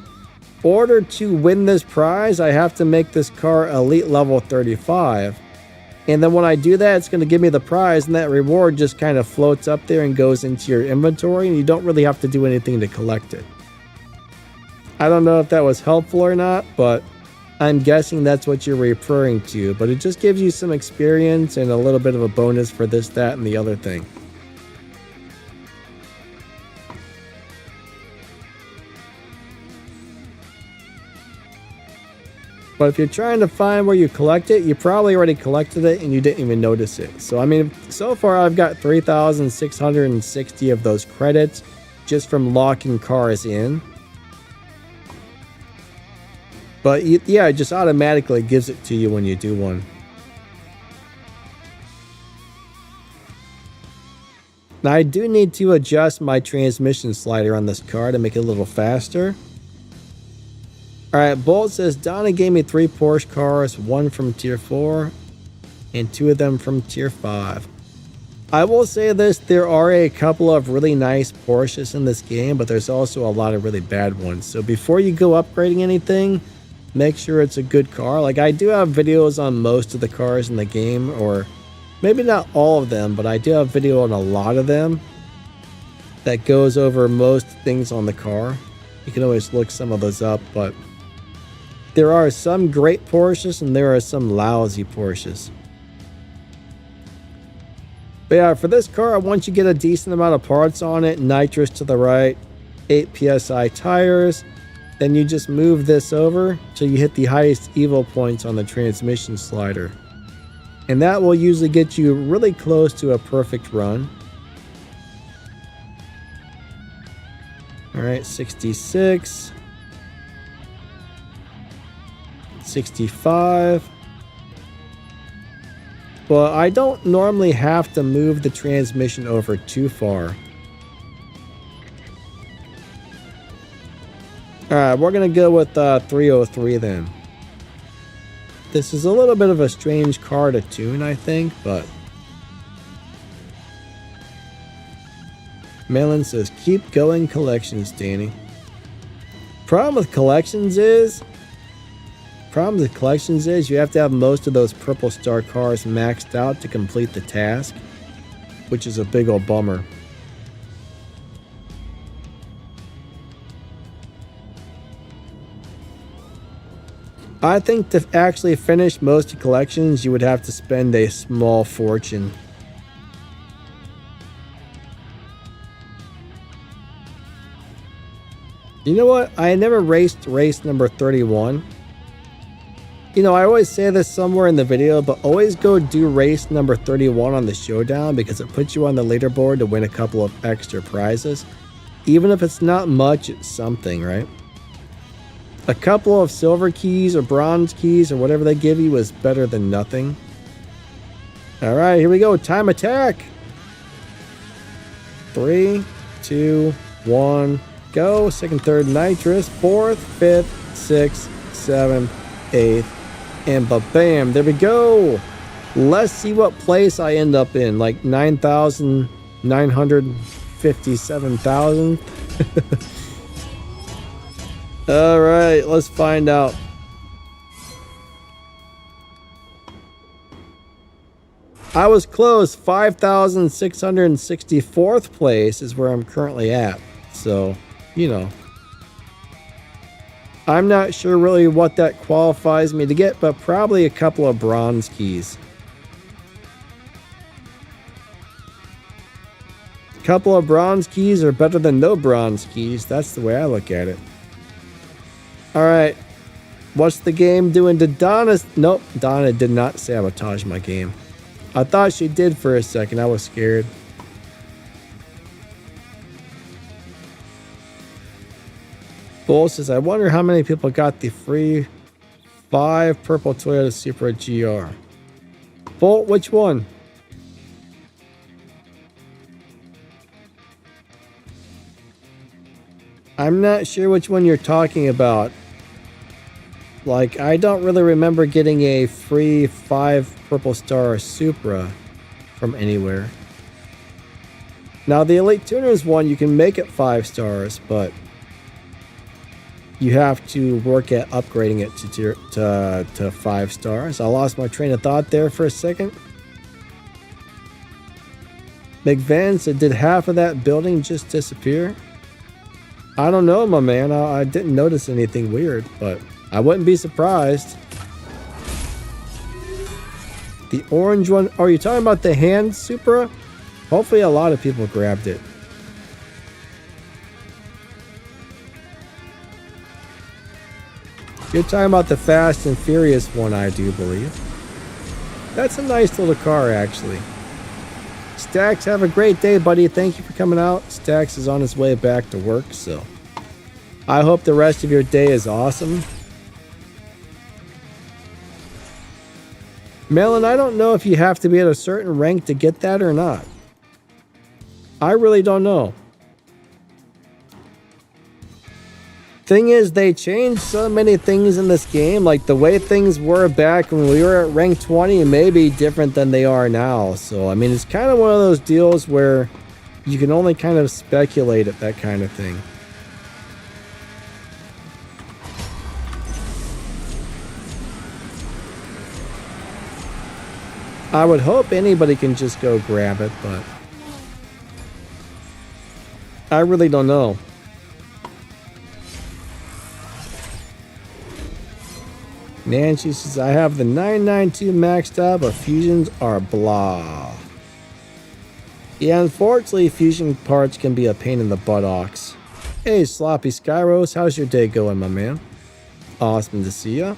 order to win this prize, I have to make this car elite level 35. And then when I do that, it's going to give me the prize, and that reward just kind of floats up there and goes into your inventory, and you don't really have to do anything to collect it. I don't know if that was helpful or not, but I'm guessing that's what you're referring to. But it just gives you some experience and a little bit of a bonus for this, that, and the other thing. But if you're trying to find where you collect it, you probably already collected it and you didn't even notice it. So, I mean, so far I've got 3,660 of those credits just from locking cars in. But yeah, it just automatically gives it to you when you do one. Now, I do need to adjust my transmission slider on this car to make it a little faster. Alright, Bolt says, Donna gave me 3 Porsche cars, 1 from Tier 4, and 2 of them from Tier 5. I will say this, there are a couple of really nice Porsches in this game, but there's also a lot of really bad ones. So before you go upgrading anything, make sure it's a good car. Like, I do have videos on most of the cars in the game, or maybe not all of them, but I do have video on a lot of them that goes over most things on the car. You can always look some of those up, but there are some great Porsches and there are some lousy Porsches. But yeah, for this car, once you get a decent amount of parts on it, nitrous to the right, 8 PSI tires, then you just move this over till you hit the highest evil points on the transmission slider. And that will usually get you really close to a perfect run. Alright, 66. 65. Well, I don't normally have to move the transmission over too far. Alright, we're going to go with 303 then. This is a little bit of a strange car to tune, I think, but... Melon says, keep going collections, Danny. Problem with collections is you have to have most of those purple star cars maxed out to complete the task, which is a big old bummer. I think to actually finish most of collections, you would have to spend a small fortune. You know what? I never raced race number 31. You know, I always say this somewhere in the video, but always go do race number 31 on the Showdown because it puts you on the leaderboard to win a couple of extra prizes. Even if it's not much, it's something, right? A couple of silver keys or bronze keys or whatever they give you is better than nothing. Alright, here we go. Time attack. 3, 2, 1, Go. Second, third, nitrous. Fourth, fifth, sixth, seventh, eighth. And ba-bam. There we go. Let's see what place I end up in. Like 9,957,000. All right, let's find out. I was close. 5,664th place is where I'm currently at. So, you know. I'm not sure really what that qualifies me to get, but probably a couple of bronze keys. A couple of bronze keys are better than no bronze keys. That's the way I look at it. Alright. What's the game doing to Donna? Nope, Donna did not sabotage my game. I thought she did for a second. I was scared. Bull says, I wonder how many people got the free 5 purple Toyota Supra GR. Bolt, which one? I'm not sure which one you're talking about. Like, I don't really remember getting a free 5 purple star Supra from anywhere. Now, the Elite Tuners one, you can make it 5 stars, but you have to work at upgrading it to 5 stars. I lost my train of thought there for a second. McVan said, did half of that building just disappear? I don't know, my man. I didn't notice anything weird, but I wouldn't be surprised. The orange one. Are you talking about the hand Supra? Hopefully a lot of people grabbed it. You're talking about the Fast and Furious one, I do believe. That's a nice little car, actually. Stax, have a great day, buddy. Thank you for coming out. Stax is on his way back to work, so I hope the rest of your day is awesome. Melon, I don't know if you have to be at a certain rank to get that or not. I really don't know. Thing is, they changed so many things in this game. Like, the way things were back when we were at rank 20 may be different than they are now. So, I mean, it's kind of one of those deals where you can only kind of speculate at that kind of thing. I would hope anybody can just go grab it, but I really don't know. Nancy says, I have the 992 maxed out, but fusions are blah. Yeah, unfortunately, fusion parts can be a pain in the buttocks. Hey, Sloppy Skyros, how's your day going, my man? Awesome to see ya.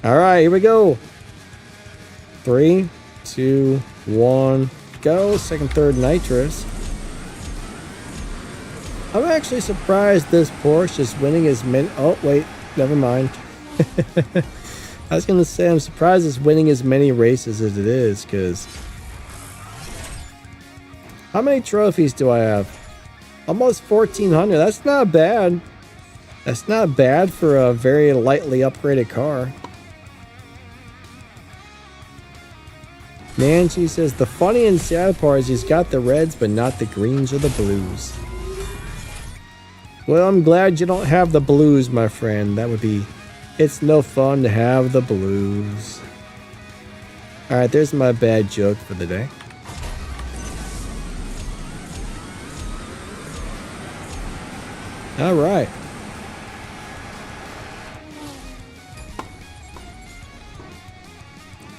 All right, here we go. 3, 2, 1, go. Second, third, nitrous. I'm actually surprised this Porsche is winning as many. Oh, wait, never mind. I was going to say, I'm surprised it's winning as many races as it is, because how many trophies do I have? Almost 1,400. That's not bad. That's not bad for a very lightly upgraded car. Nancy says, the funny and sad part is he's got the reds, but not the greens or the blues. Well, I'm glad you don't have the blues, my friend. That would be... It's no fun to have the blues. Alright, there's my bad joke for the day. Alright.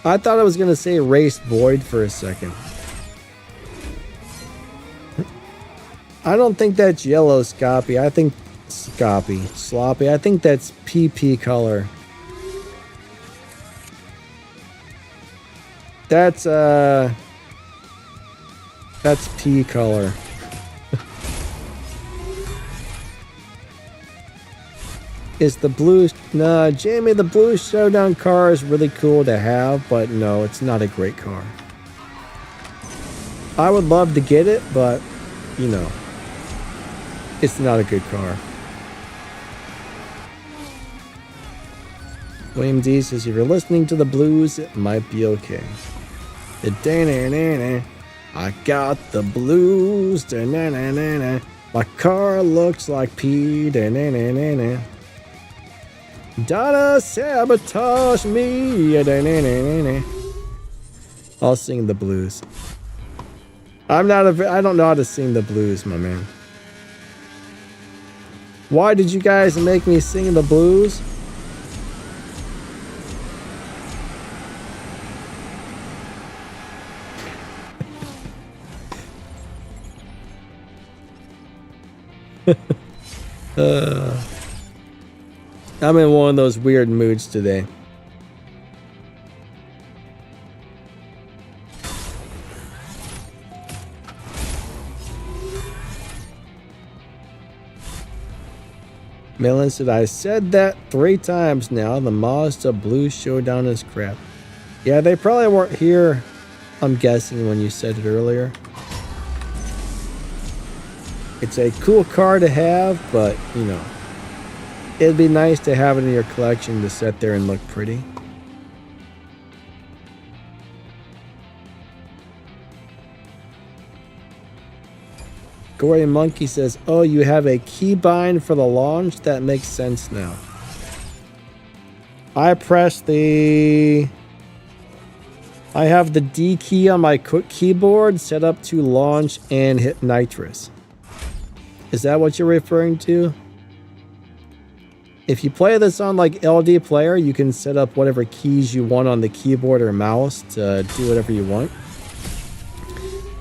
I thought I was going to say race void for a second. I don't think that's yellow, Scoppy. I think Sloppy. I think that's PP color. That's P color. Is the blue... Nah, Jamie, the blue Showdown car is really cool to have, but no, it's not a great car. I would love to get it, but, you know, it's not a good car. William D says, if you're listening to the blues, it might be okay. I got the blues. My car looks like pee. Donna sabotage me. I'll sing the blues. I don't know how to sing the blues, my man. Why did you guys make me sing the blues? I'm in one of those weird moods today. Melon said, I said that 3 times now. The Mazda Blue Showdown is crap. Yeah, they probably weren't here, I'm guessing, when you said it earlier. It's a cool car to have, but, you know, it'd be nice to have it in your collection to sit there and look pretty. Gory Monkey says, oh, you have a keybind for the launch? That makes sense now. I have the D key on my keyboard set up to launch and hit nitrous. Is that what you're referring to? If you play this on like LD Player, you can set up whatever keys you want on the keyboard or mouse to do whatever you want.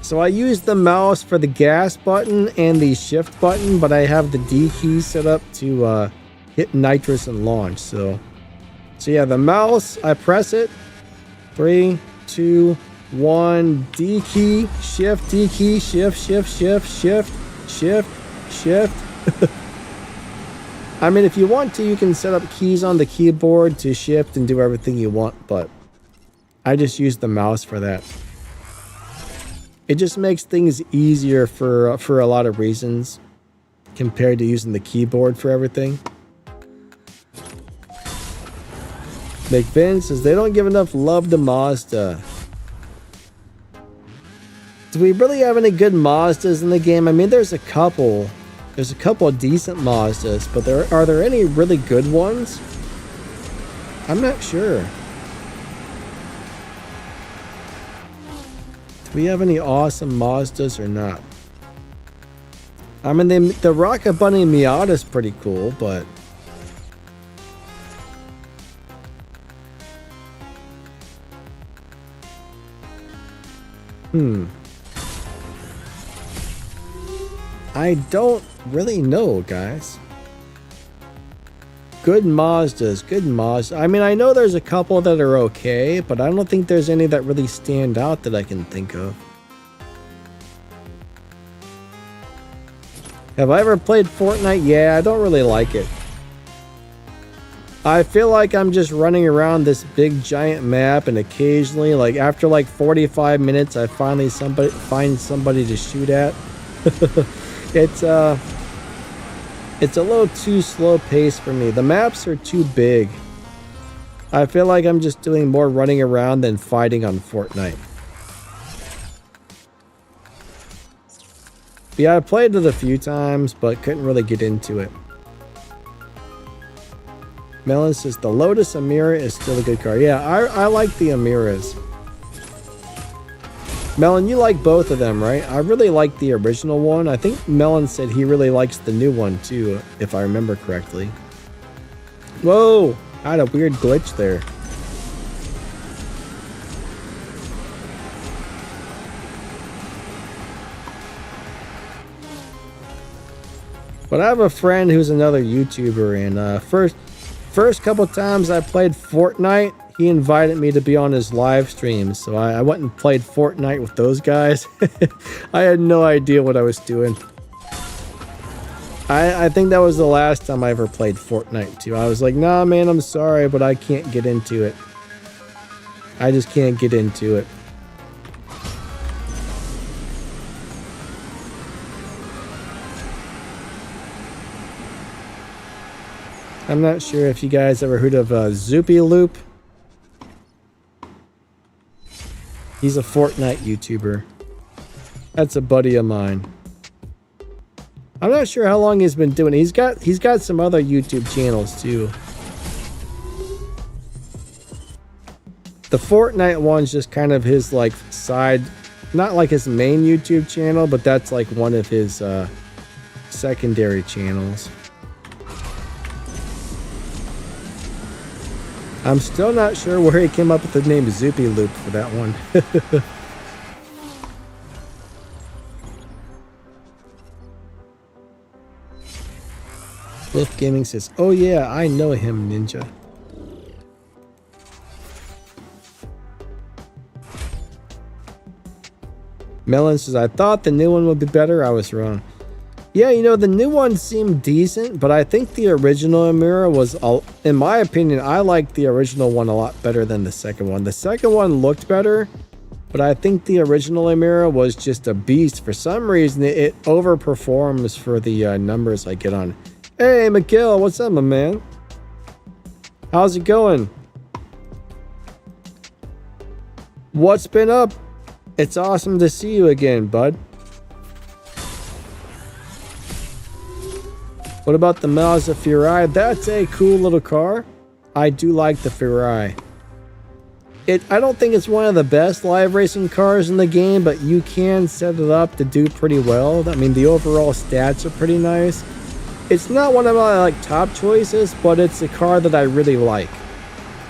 So I use the mouse for the gas button and the shift button, but I have the D key set up to hit nitrous and launch. So yeah, the mouse, I press it. 3, 2, 1, D key, shift, D key, shift, shift, shift, shift, shift, shift. I mean, if you want to, you can set up keys on the keyboard to shift and do everything you want, but I just use the mouse for that. It just makes things easier for a lot of reasons compared to using the keyboard for everything. McVin says they don't give enough love to Mazda. Do we really have any good Mazdas in the game? I mean, there's a couple. There's a couple of decent Mazdas, but are there any really good ones? I'm not sure. Do we have any awesome Mazdas or not? I mean, the Rocket Bunny Miata is pretty cool, but... I don't really know, guys. Good Mazdas, good Mazda. I mean, I know there's a couple that are okay, but I don't think there's any that really stand out that I can think of. Have I ever played Fortnite? Yeah, I don't really like it. I feel like I'm just running around this big giant map, and occasionally, like after like 45 minutes, I finally find somebody to shoot at. It's a little too slow paced for me. The maps are too big. I feel like I'm just doing more running around than fighting on Fortnite. Yeah, I played it a few times, but couldn't really get into it. Melon says the Lotus Emira is still a good car. Yeah, I like the Emiras. Melon, you like both of them, right? I really like the original one. I think Melon said he really likes the new one too, if I remember correctly. Whoa! I had a weird glitch there. But I have a friend who's another YouTuber, and first couple times I played Fortnite, he invited me to be on his live stream, so I went and played Fortnite with those guys. I had no idea what I was doing. I think that was the last time I ever played Fortnite too. I was like, nah, man, I'm sorry, but I can't get into it. I just can't get into it. I'm not sure if you guys ever heard of Zoopy Loop. He's a Fortnite YouTuber. That's a buddy of mine. I'm not sure how long he's been doing it. He's got some other YouTube channels too. The Fortnite one's just kind of his like side, not like his main YouTube channel, but that's like one of his secondary channels. I'm still not sure where he came up with the name Zoopy Loop for that one. Wolf Gaming says, oh yeah, I know him, Ninja. Melon says, I thought the new one would be better. I was wrong. Yeah, you know, the new one seemed decent, but I think the original Amira was, in my opinion, I liked the original one a lot better than the second one. The second one looked better, but I think the original Amira was just a beast. For some reason, it overperforms for the numbers I get on. Hey, Miguel, what's up, my man? How's it going? What's been up? It's awesome to see you again, bud. What about the Mazda Furai? That's a cool little car. I do like the Furai. I don't think it's one of the best live racing cars in the game, but you can set it up to do pretty well. I mean, the overall stats are pretty nice. It's not one of my like top choices, but it's a car that I really like.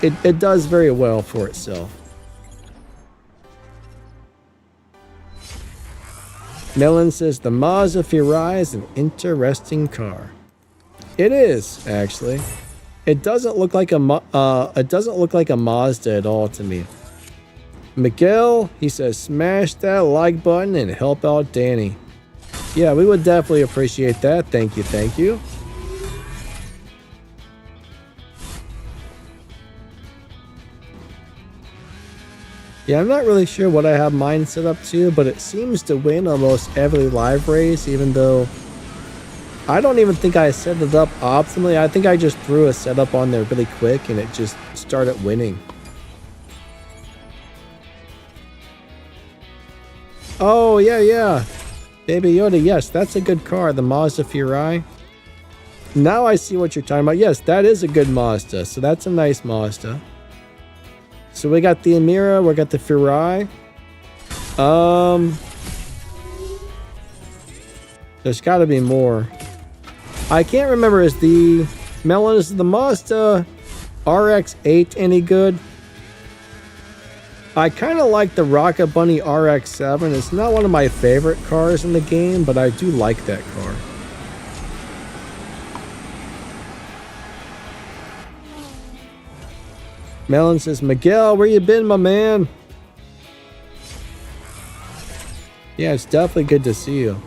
It does very well for itself. Melon says the Mazda Furai is an interesting car. It is, actually. It doesn't look like a Mazda at all to me. Miguel, he says, smash that like button and help out Danny. Yeah, we would definitely appreciate that. Thank you, thank you. Yeah, I'm not really sure what I have mine set up to, but it seems to win almost every live race, even though I don't even think I set it up optimally. I think I just threw a setup on there really quick and it just started winning. Oh, yeah. Baby Yoda, yes, that's a good car, the Mazda Furai. Now I see what you're talking about. Yes, that is a good Mazda, so that's a nice Mazda. So we got the Amira, we got the Furai. There's got to be more. I can't remember, is the Melon, is the Mazda RX-8 any good? I kind of like the Rocket Bunny RX-7. It's not one of my favorite cars in the game, but I do like that car. Melon says, Miguel, where you been, my man? Yeah, it's definitely good to see you.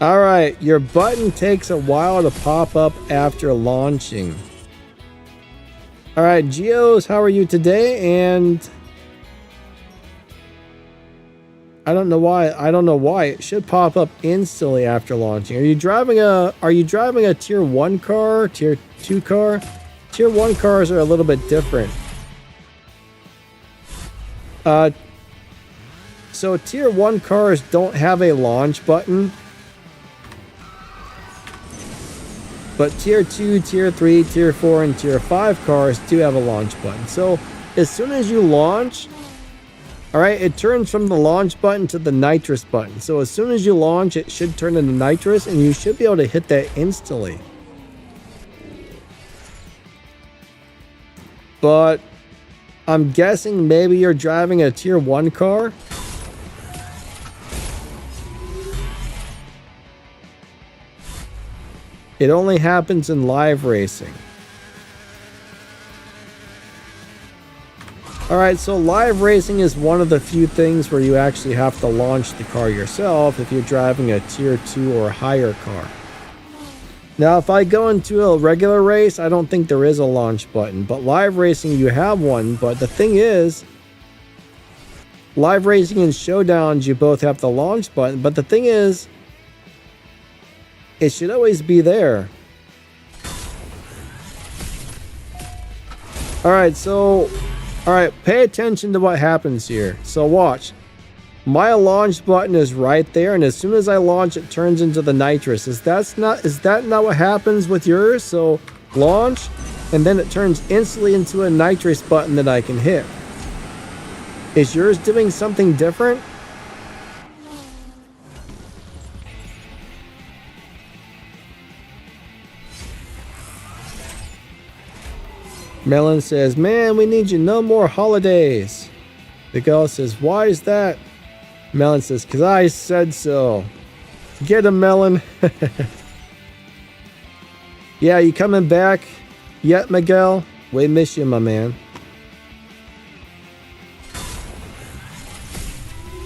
Alright, your button takes a while to pop up after launching. Alright, Geos, how are you today? And I don't know why it should pop up instantly after launching. Are you driving a tier 1 car, tier 2 car? Tier 1 cars are a little bit different. So tier 1 cars don't have a launch button. But tier 2, tier 3, tier 4, and tier 5 cars do have a launch button. So as soon as you launch, alright, it turns from the launch button to the nitrous button. So as soon as you launch, it should turn into nitrous, and you should be able to hit that instantly. But I'm guessing maybe you're driving a tier 1 car. It only happens in live racing. Alright, so live racing is one of the few things where you actually have to launch the car yourself if you're driving a tier 2 or higher car. Now, if I go into a regular race, I don't think there is a launch button, but live racing, you have one. But the thing is, live racing and Showdowns, you both have the launch button, but the thing is, it should always be there. Alright, pay attention to what happens here. So watch. My launch button is right there, and as soon as I launch, it turns into the nitrous. Is that not what happens with yours? So launch, and then it turns instantly into a nitrous button that I can hit. Is yours doing something different? Melon says, man, we need you no more holidays. The girl says, why is that? Melon says, because I said so. Get him, Melon. Yeah, you coming back yet, Miguel? We miss you, my man.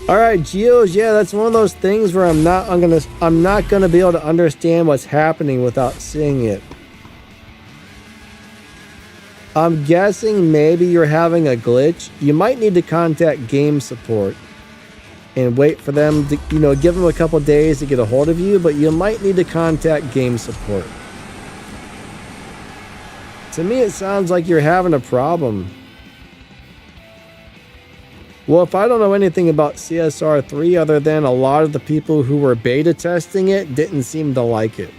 Alright, Geos, yeah, that's one of those things where I'm not gonna be able to understand what's happening without seeing it. I'm guessing maybe you're having a glitch. You might need to contact game support and wait for them to, give them a couple days to get a hold of you, but you might need to contact game support. To me, it sounds like you're having a problem. Well, if I don't know anything about CSR2 other than a lot of the people who were beta testing it didn't seem to like it.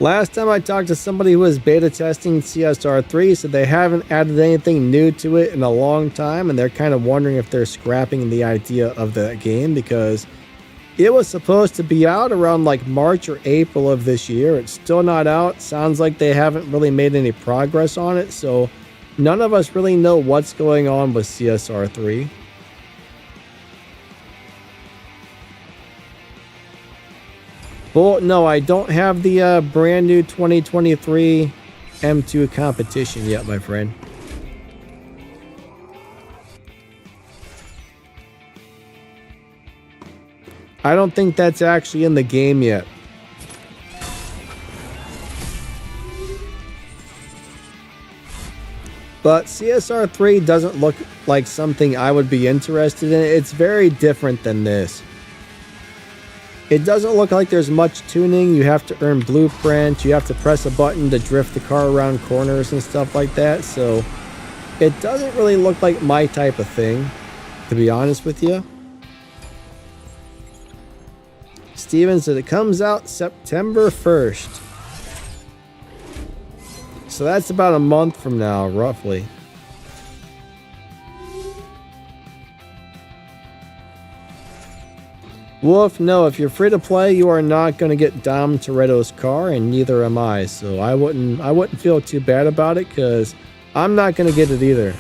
Last time I talked to somebody who was beta testing CSR2, said they haven't added anything new to it in a long time, and they're kind of wondering if they're scrapping the idea of that game because it was supposed to be out around like March or April of this year. It's still not out. Sounds like they haven't really made any progress on it, so none of us really know what's going on with CSR2. Well, no, I don't have the brand new 2023 M2 competition yet, my friend. I don't think that's actually in the game yet. But CSR2 doesn't look like something I would be interested in. It's very different than this. It doesn't look like there's much tuning. You have to earn blueprints. You have to press a button to drift the car around corners and stuff like that. So it doesn't really look like my type of thing, to be honest with you. Steven said it comes out September 1st. So that's about a month from now, roughly. Wolf, no, if you're free to play, you are not going to get Dom Toretto's car, and neither am I. So I wouldn't feel too bad about it because I'm not going to get it either.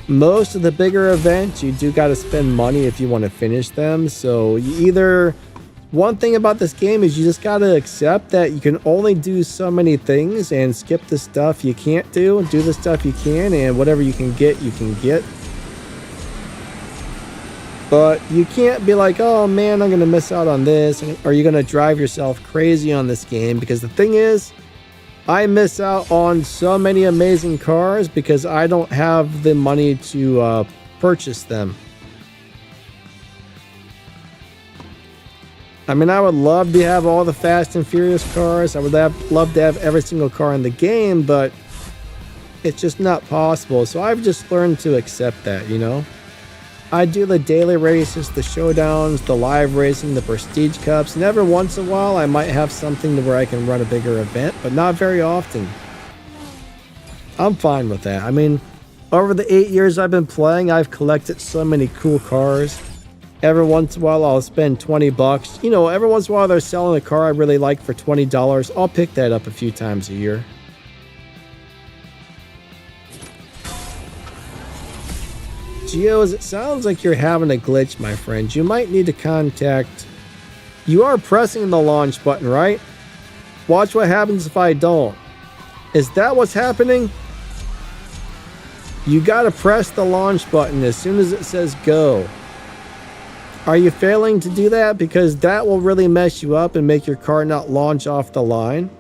Most of the bigger events, you do got to spend money if you want to finish them. So you either, one thing about this game is you just got to accept that you can only do so many things and skip the stuff you can't do the stuff you can, and whatever you can get, you can get. But you can't be like, oh man, I'm going to miss out on this, or you're going to drive yourself crazy on this game, because the thing is, I miss out on so many amazing cars because I don't have the money to purchase them. I mean, I would love to have all the Fast and Furious cars. I would love to have every single car in the game, but it's just not possible. So I've just learned to accept that, I do the daily races, the showdowns, the live racing, the prestige cups, and every once in a while I might have something to where I can run a bigger event, but not very often. I'm fine with that. I mean, over the 8 years I've been playing, I've collected so many cool cars. Every once in a while I'll spend $20. Every once in a while they're selling a car I really like for $20. I'll pick that up a few times a year. Geos, it sounds like you're having a glitch, my friend. You might need to contact... You are pressing the launch button, right? Watch what happens if I don't. Is that what's happening? You gotta press the launch button as soon as it says go. Are you failing to do that? Because that will really mess you up and make your car not launch off the line.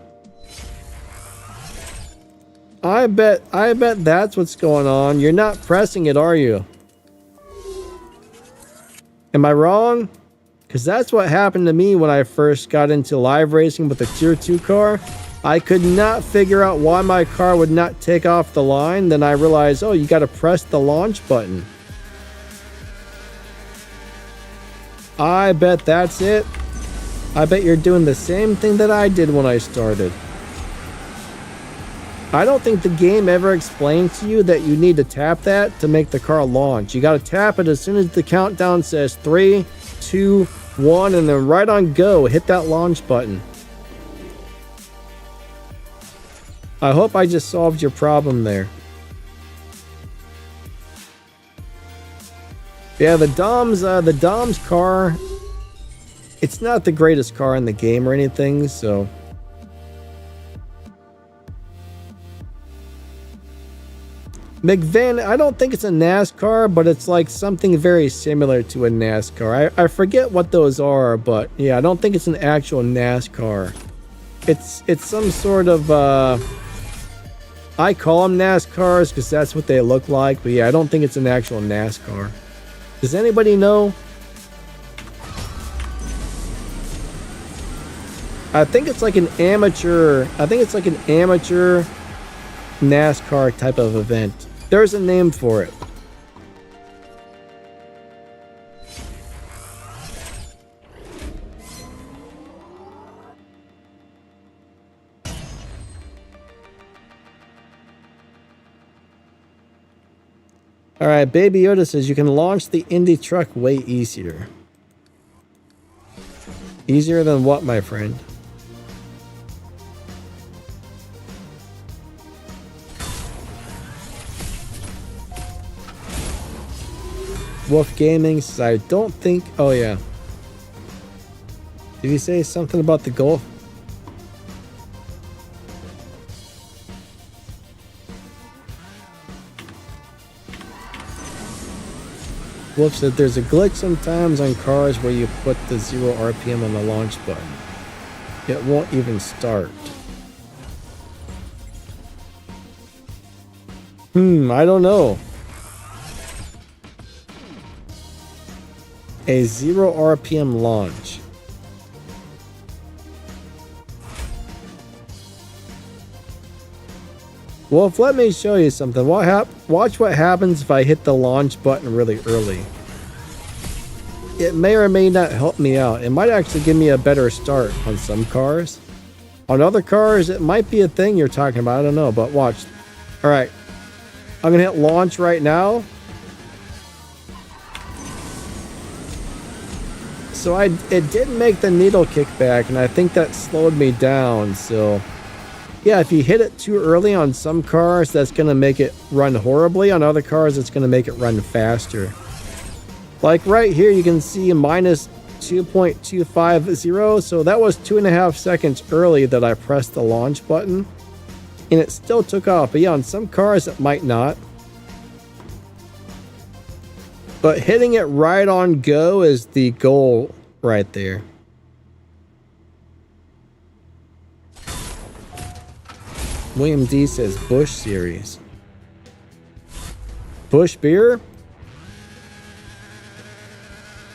I bet that's what's going on. You're not pressing it, are you? Am I wrong? Because that's what happened to me when I first got into live racing with a tier 2 car. I could not figure out why my car would not take off the line. Then I realized, oh, you got to press the launch button. I bet that's it. I bet you're doing the same thing that I did when I started. I don't think the game ever explained to you that you need to tap that to make the car launch. You got to tap it as soon as the countdown says 3, 2, 1, and then right on go, hit that launch button. I hope I just solved your problem there. Yeah, the Dom's car, it's not the greatest car in the game or anything, so... McVan, I don't think it's a NASCAR, but it's like something very similar to a NASCAR. I forget what those are, but yeah, I don't think it's an actual NASCAR. It's some sort of, I call them NASCARs because that's what they look like, but yeah, I don't think it's an actual NASCAR. Does anybody know? I think it's like an amateur NASCAR type of event. There's a name for it. All right, Baby Yoda says you can launch the Indy truck way easier. Easier than what, my friend? Wolf Gaming says, I don't think... Oh, yeah. Did he say something about the Golf? Wolf said there's a glitch sometimes on cars where you put the 0 RPM on the launch button. It won't even start. I don't know. A 0 RPM launch. Wolf, let me show you something. Watch what happens if I hit the launch button really early. It may or may not help me out. It might actually give me a better start on some cars. On other cars, it might be a thing you're talking about. I don't know, but watch. All right. I'm going to hit launch right now. So it didn't make the needle kick back, and I think that slowed me down. So yeah, if you hit it too early on some cars, that's going to make it run horribly. On other cars, it's going to make it run faster. Like right here, you can see minus 2.250. So that was 2.5 seconds early that I pressed the launch button, and it still took off. But yeah, on some cars, it might not. But hitting it right on go is the goal right there. William D says Bush series. Bush beer?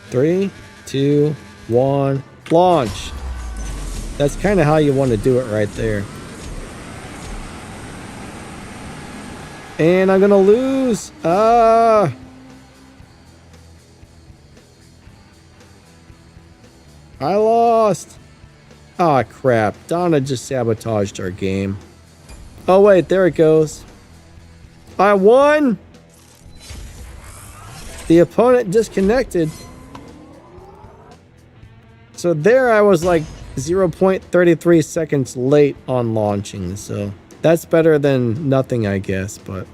3, 2, 1, launch. That's kind of how you want to do it right there. And I'm going to lose. I lost. Ah, crap. Donna just sabotaged our game. Oh, wait. There it goes. I won. The opponent disconnected. So there I was like 0.33 seconds late on launching. So that's better than nothing, I guess. But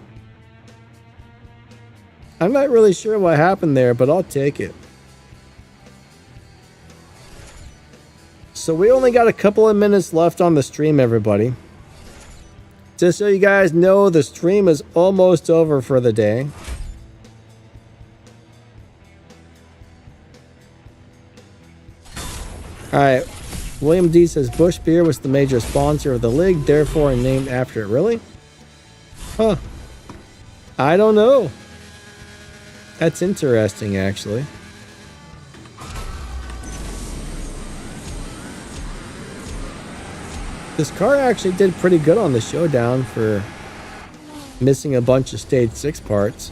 I'm not really sure what happened there, but I'll take it. So we only got a couple of minutes left on the stream, everybody. Just so you guys know, the stream is almost over for the day. Alright, William D says Busch Beer was the major sponsor of the league, therefore named after it. Really? Huh. I don't know. That's interesting, actually. This car actually did pretty good on the Showdown for missing a bunch of Stage 6 parts.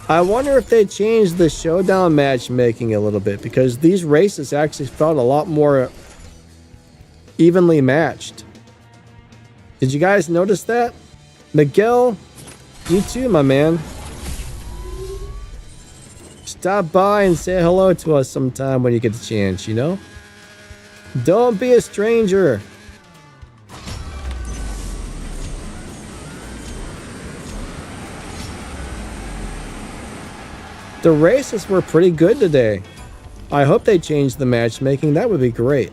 I wonder if they changed the Showdown matchmaking a little bit, because these races actually felt a lot more evenly matched. Did you guys notice that? Miguel, you too, my man. Stop by and say hello to us sometime when you get the chance, you know? Don't be a stranger. The races were pretty good today. I hope they change the matchmaking. That would be great.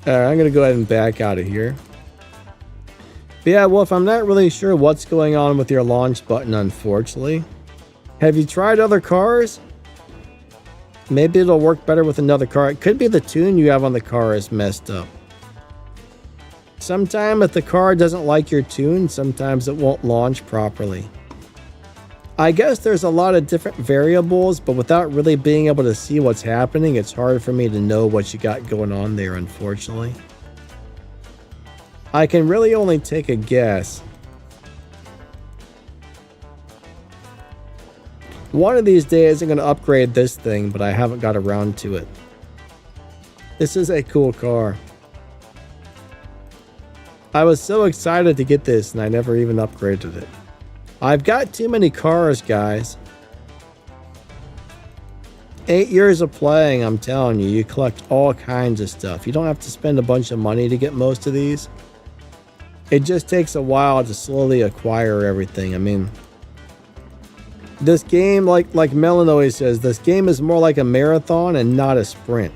Alright, I'm going to go ahead and back out of here. But yeah, Wolf, I'm not really sure what's going on with your launch button, unfortunately. Have you tried other cars? Maybe it'll work better with another car. It could be the tune you have on the car is messed up. Sometimes if the car doesn't like your tune, sometimes it won't launch properly. I guess there's a lot of different variables, but without really being able to see what's happening, it's hard for me to know what you got going on there, unfortunately. I can really only take a guess. One of these days I'm going to upgrade this thing, but I haven't got around to it. This is a cool car. I was so excited to get this and I never even upgraded it. I've got too many cars, guys. 8 years of playing, I'm telling you, you collect all kinds of stuff. You don't have to spend a bunch of money to get most of these. It just takes a while to slowly acquire everything. I mean, this game, like Melon always says, this game is more like a marathon and not a sprint.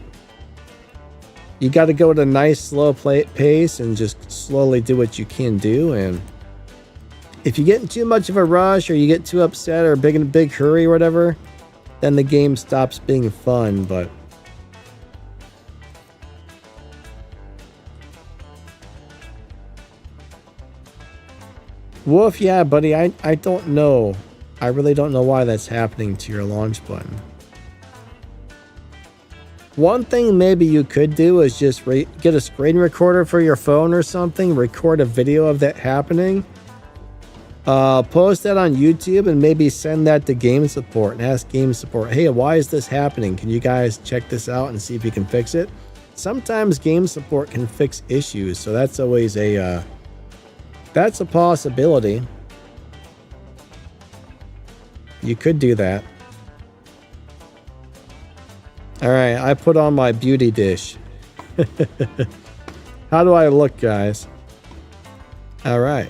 You got to go at a nice slow pace and just slowly do what you can do. And if you get in too much of a rush or you get too upset or in a big hurry or whatever, then the game stops being fun. But Wolf, yeah, buddy, I don't know. I really don't know why that's happening to your launch button. One thing maybe you could do is just get a screen recorder for your phone or something, record a video of that happening, post that on YouTube, and maybe send that to game support and ask game support, hey, why is this happening? Can you guys check this out and see if you can fix it? Sometimes game support can fix issues, so that's always that's a possibility. You could do that. Alright, I put on my beauty dish. How do I look, guys? Alright.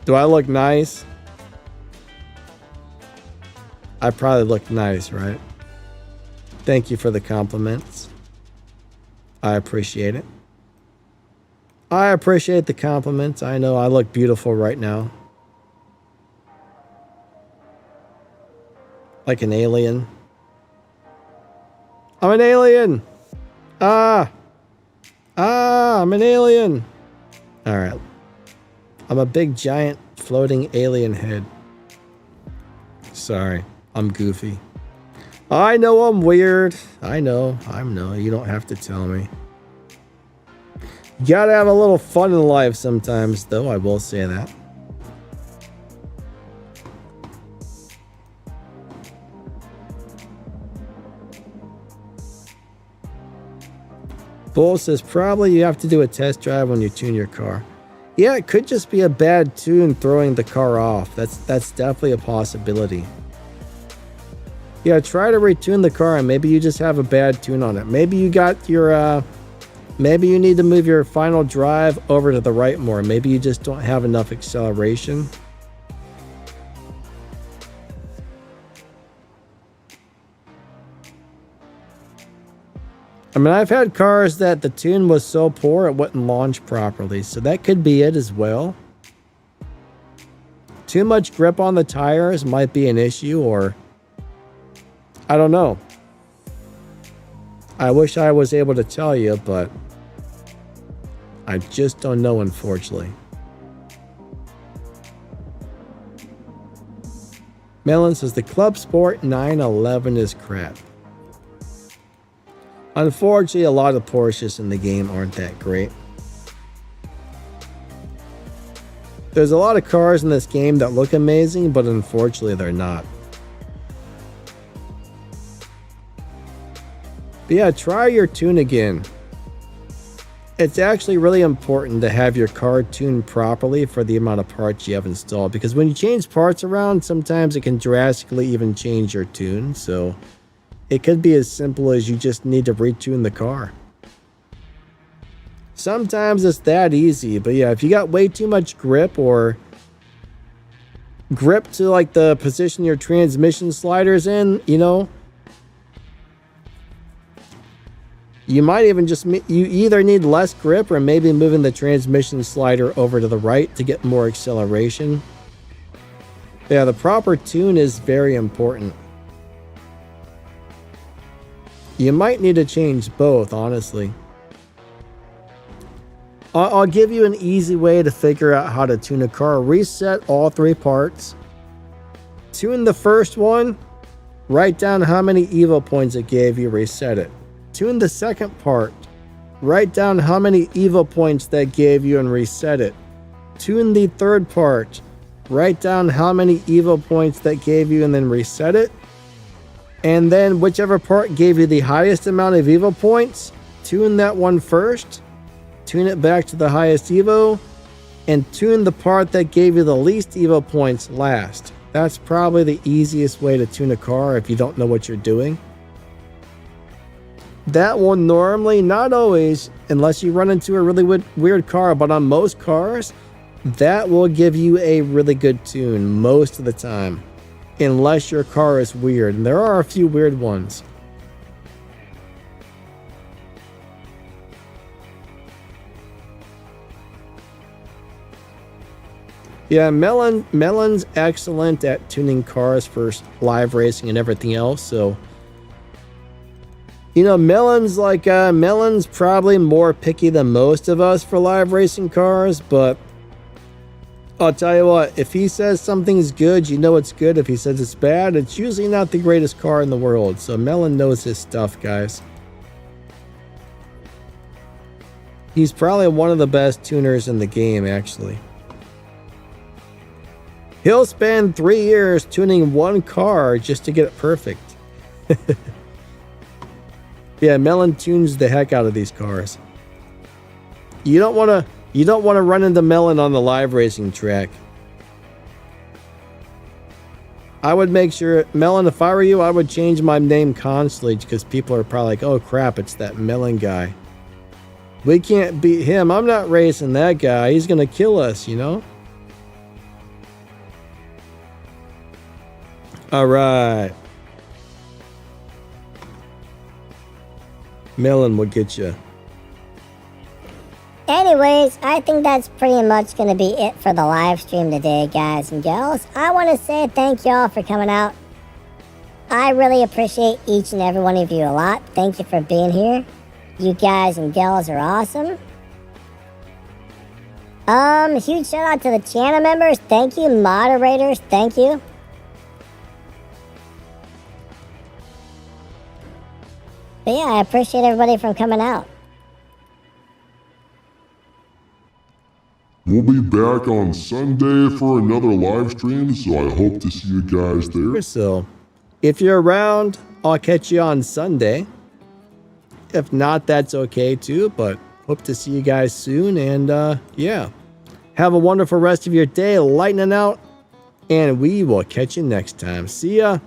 Do I look nice? I probably look nice, right? Thank you for the compliments. I appreciate it. I appreciate the compliments. I know I look beautiful right now. Like an alien. I'm an alien! I'm an alien! Alright. I'm a big, giant, floating alien head. Sorry, I'm goofy. I know I'm weird. I know. You don't have to tell me. You gotta have a little fun in life sometimes, though, I will say that. Bull says probably you have to do a test drive when you tune your car. Yeah, it could just be a bad tune throwing the car off. That's definitely a possibility. Yeah, try to retune the car and maybe you just have a bad tune on it. Maybe you got your maybe you need to move your final drive over to the right more. Maybe you just don't have enough acceleration. I mean, I've had cars that the tune was so poor it wouldn't launch properly, so that could be it as well. Too much grip on the tires might be an issue, or I don't know. I wish I was able to tell you, but I just don't know, unfortunately. Melon says the Club Sport 911 is crap. Unfortunately, a lot of Porsches in the game aren't that great. There's a lot of cars in this game that look amazing, but unfortunately they're not. But yeah, try your tune again. It's actually really important to have your car tuned properly for the amount of parts you have installed, because when you change parts around, sometimes it can drastically even change your tune. So it could be as simple as you just need to retune the car. Sometimes it's that easy, but yeah, if you got way too much grip, or grip to like the position your transmission slider's in, you know, you might even just, you either need less grip or maybe moving the transmission slider over to the right to get more acceleration. Yeah, the proper tune is very important. You might need to change both, honestly. I'll give you an easy way to figure out how to tune a car. Reset all 3 parts. Tune the first one. Write down how many Evo points it gave you. Reset it. Tune the second part. Write down how many Evo points that gave you and reset it. Tune the third part. Write down how many Evo points that gave you and then reset it. And then whichever part gave you the highest amount of Evo points, tune that one first. Tune it back to the highest Evo, and tune the part that gave you the least Evo points last. That's probably the easiest way to tune a car if you don't know what you're doing. That will normally, not always, unless you run into a really weird car, but on most cars, that will give you a really good tune most of the time, unless your car is weird, and there are a few weird ones. Yeah, Melon's excellent at tuning cars for live racing and everything else. So, you know, Melon's probably more picky than most of us for live racing cars. But I'll tell you what, if he says something's good, you know it's good. If he says it's bad, it's usually not the greatest car in the world. So Melon knows his stuff, guys. He's probably one of the best tuners in the game, actually. He'll spend 3 years tuning one car just to get it perfect. Yeah, Melon tunes the heck out of these cars. You don't want to run into Melon on the live racing track. I would make sure, Melon, if I were you, I would change my name constantly, because people are probably like, oh crap, it's that Melon guy. We can't beat him. I'm not racing that guy. He's going to kill us, you know? All right. Melon will get you. Anyways, I think that's pretty much going to be it for the live stream today, guys and gals. I want to say thank y'all for coming out. I really appreciate each and every one of you a lot. Thank you for being here. You guys and gals are awesome. Huge shout out to the channel members. Thank you. Moderators, thank you. But yeah, I appreciate everybody from coming out. We'll be back on Sunday for another live stream, so I hope to see you guys there. So, if you're around, I'll catch you on Sunday. If not, that's okay too, but hope to see you guys soon. And yeah, have a wonderful rest of your day, lightning out, and we will catch you next time. See ya.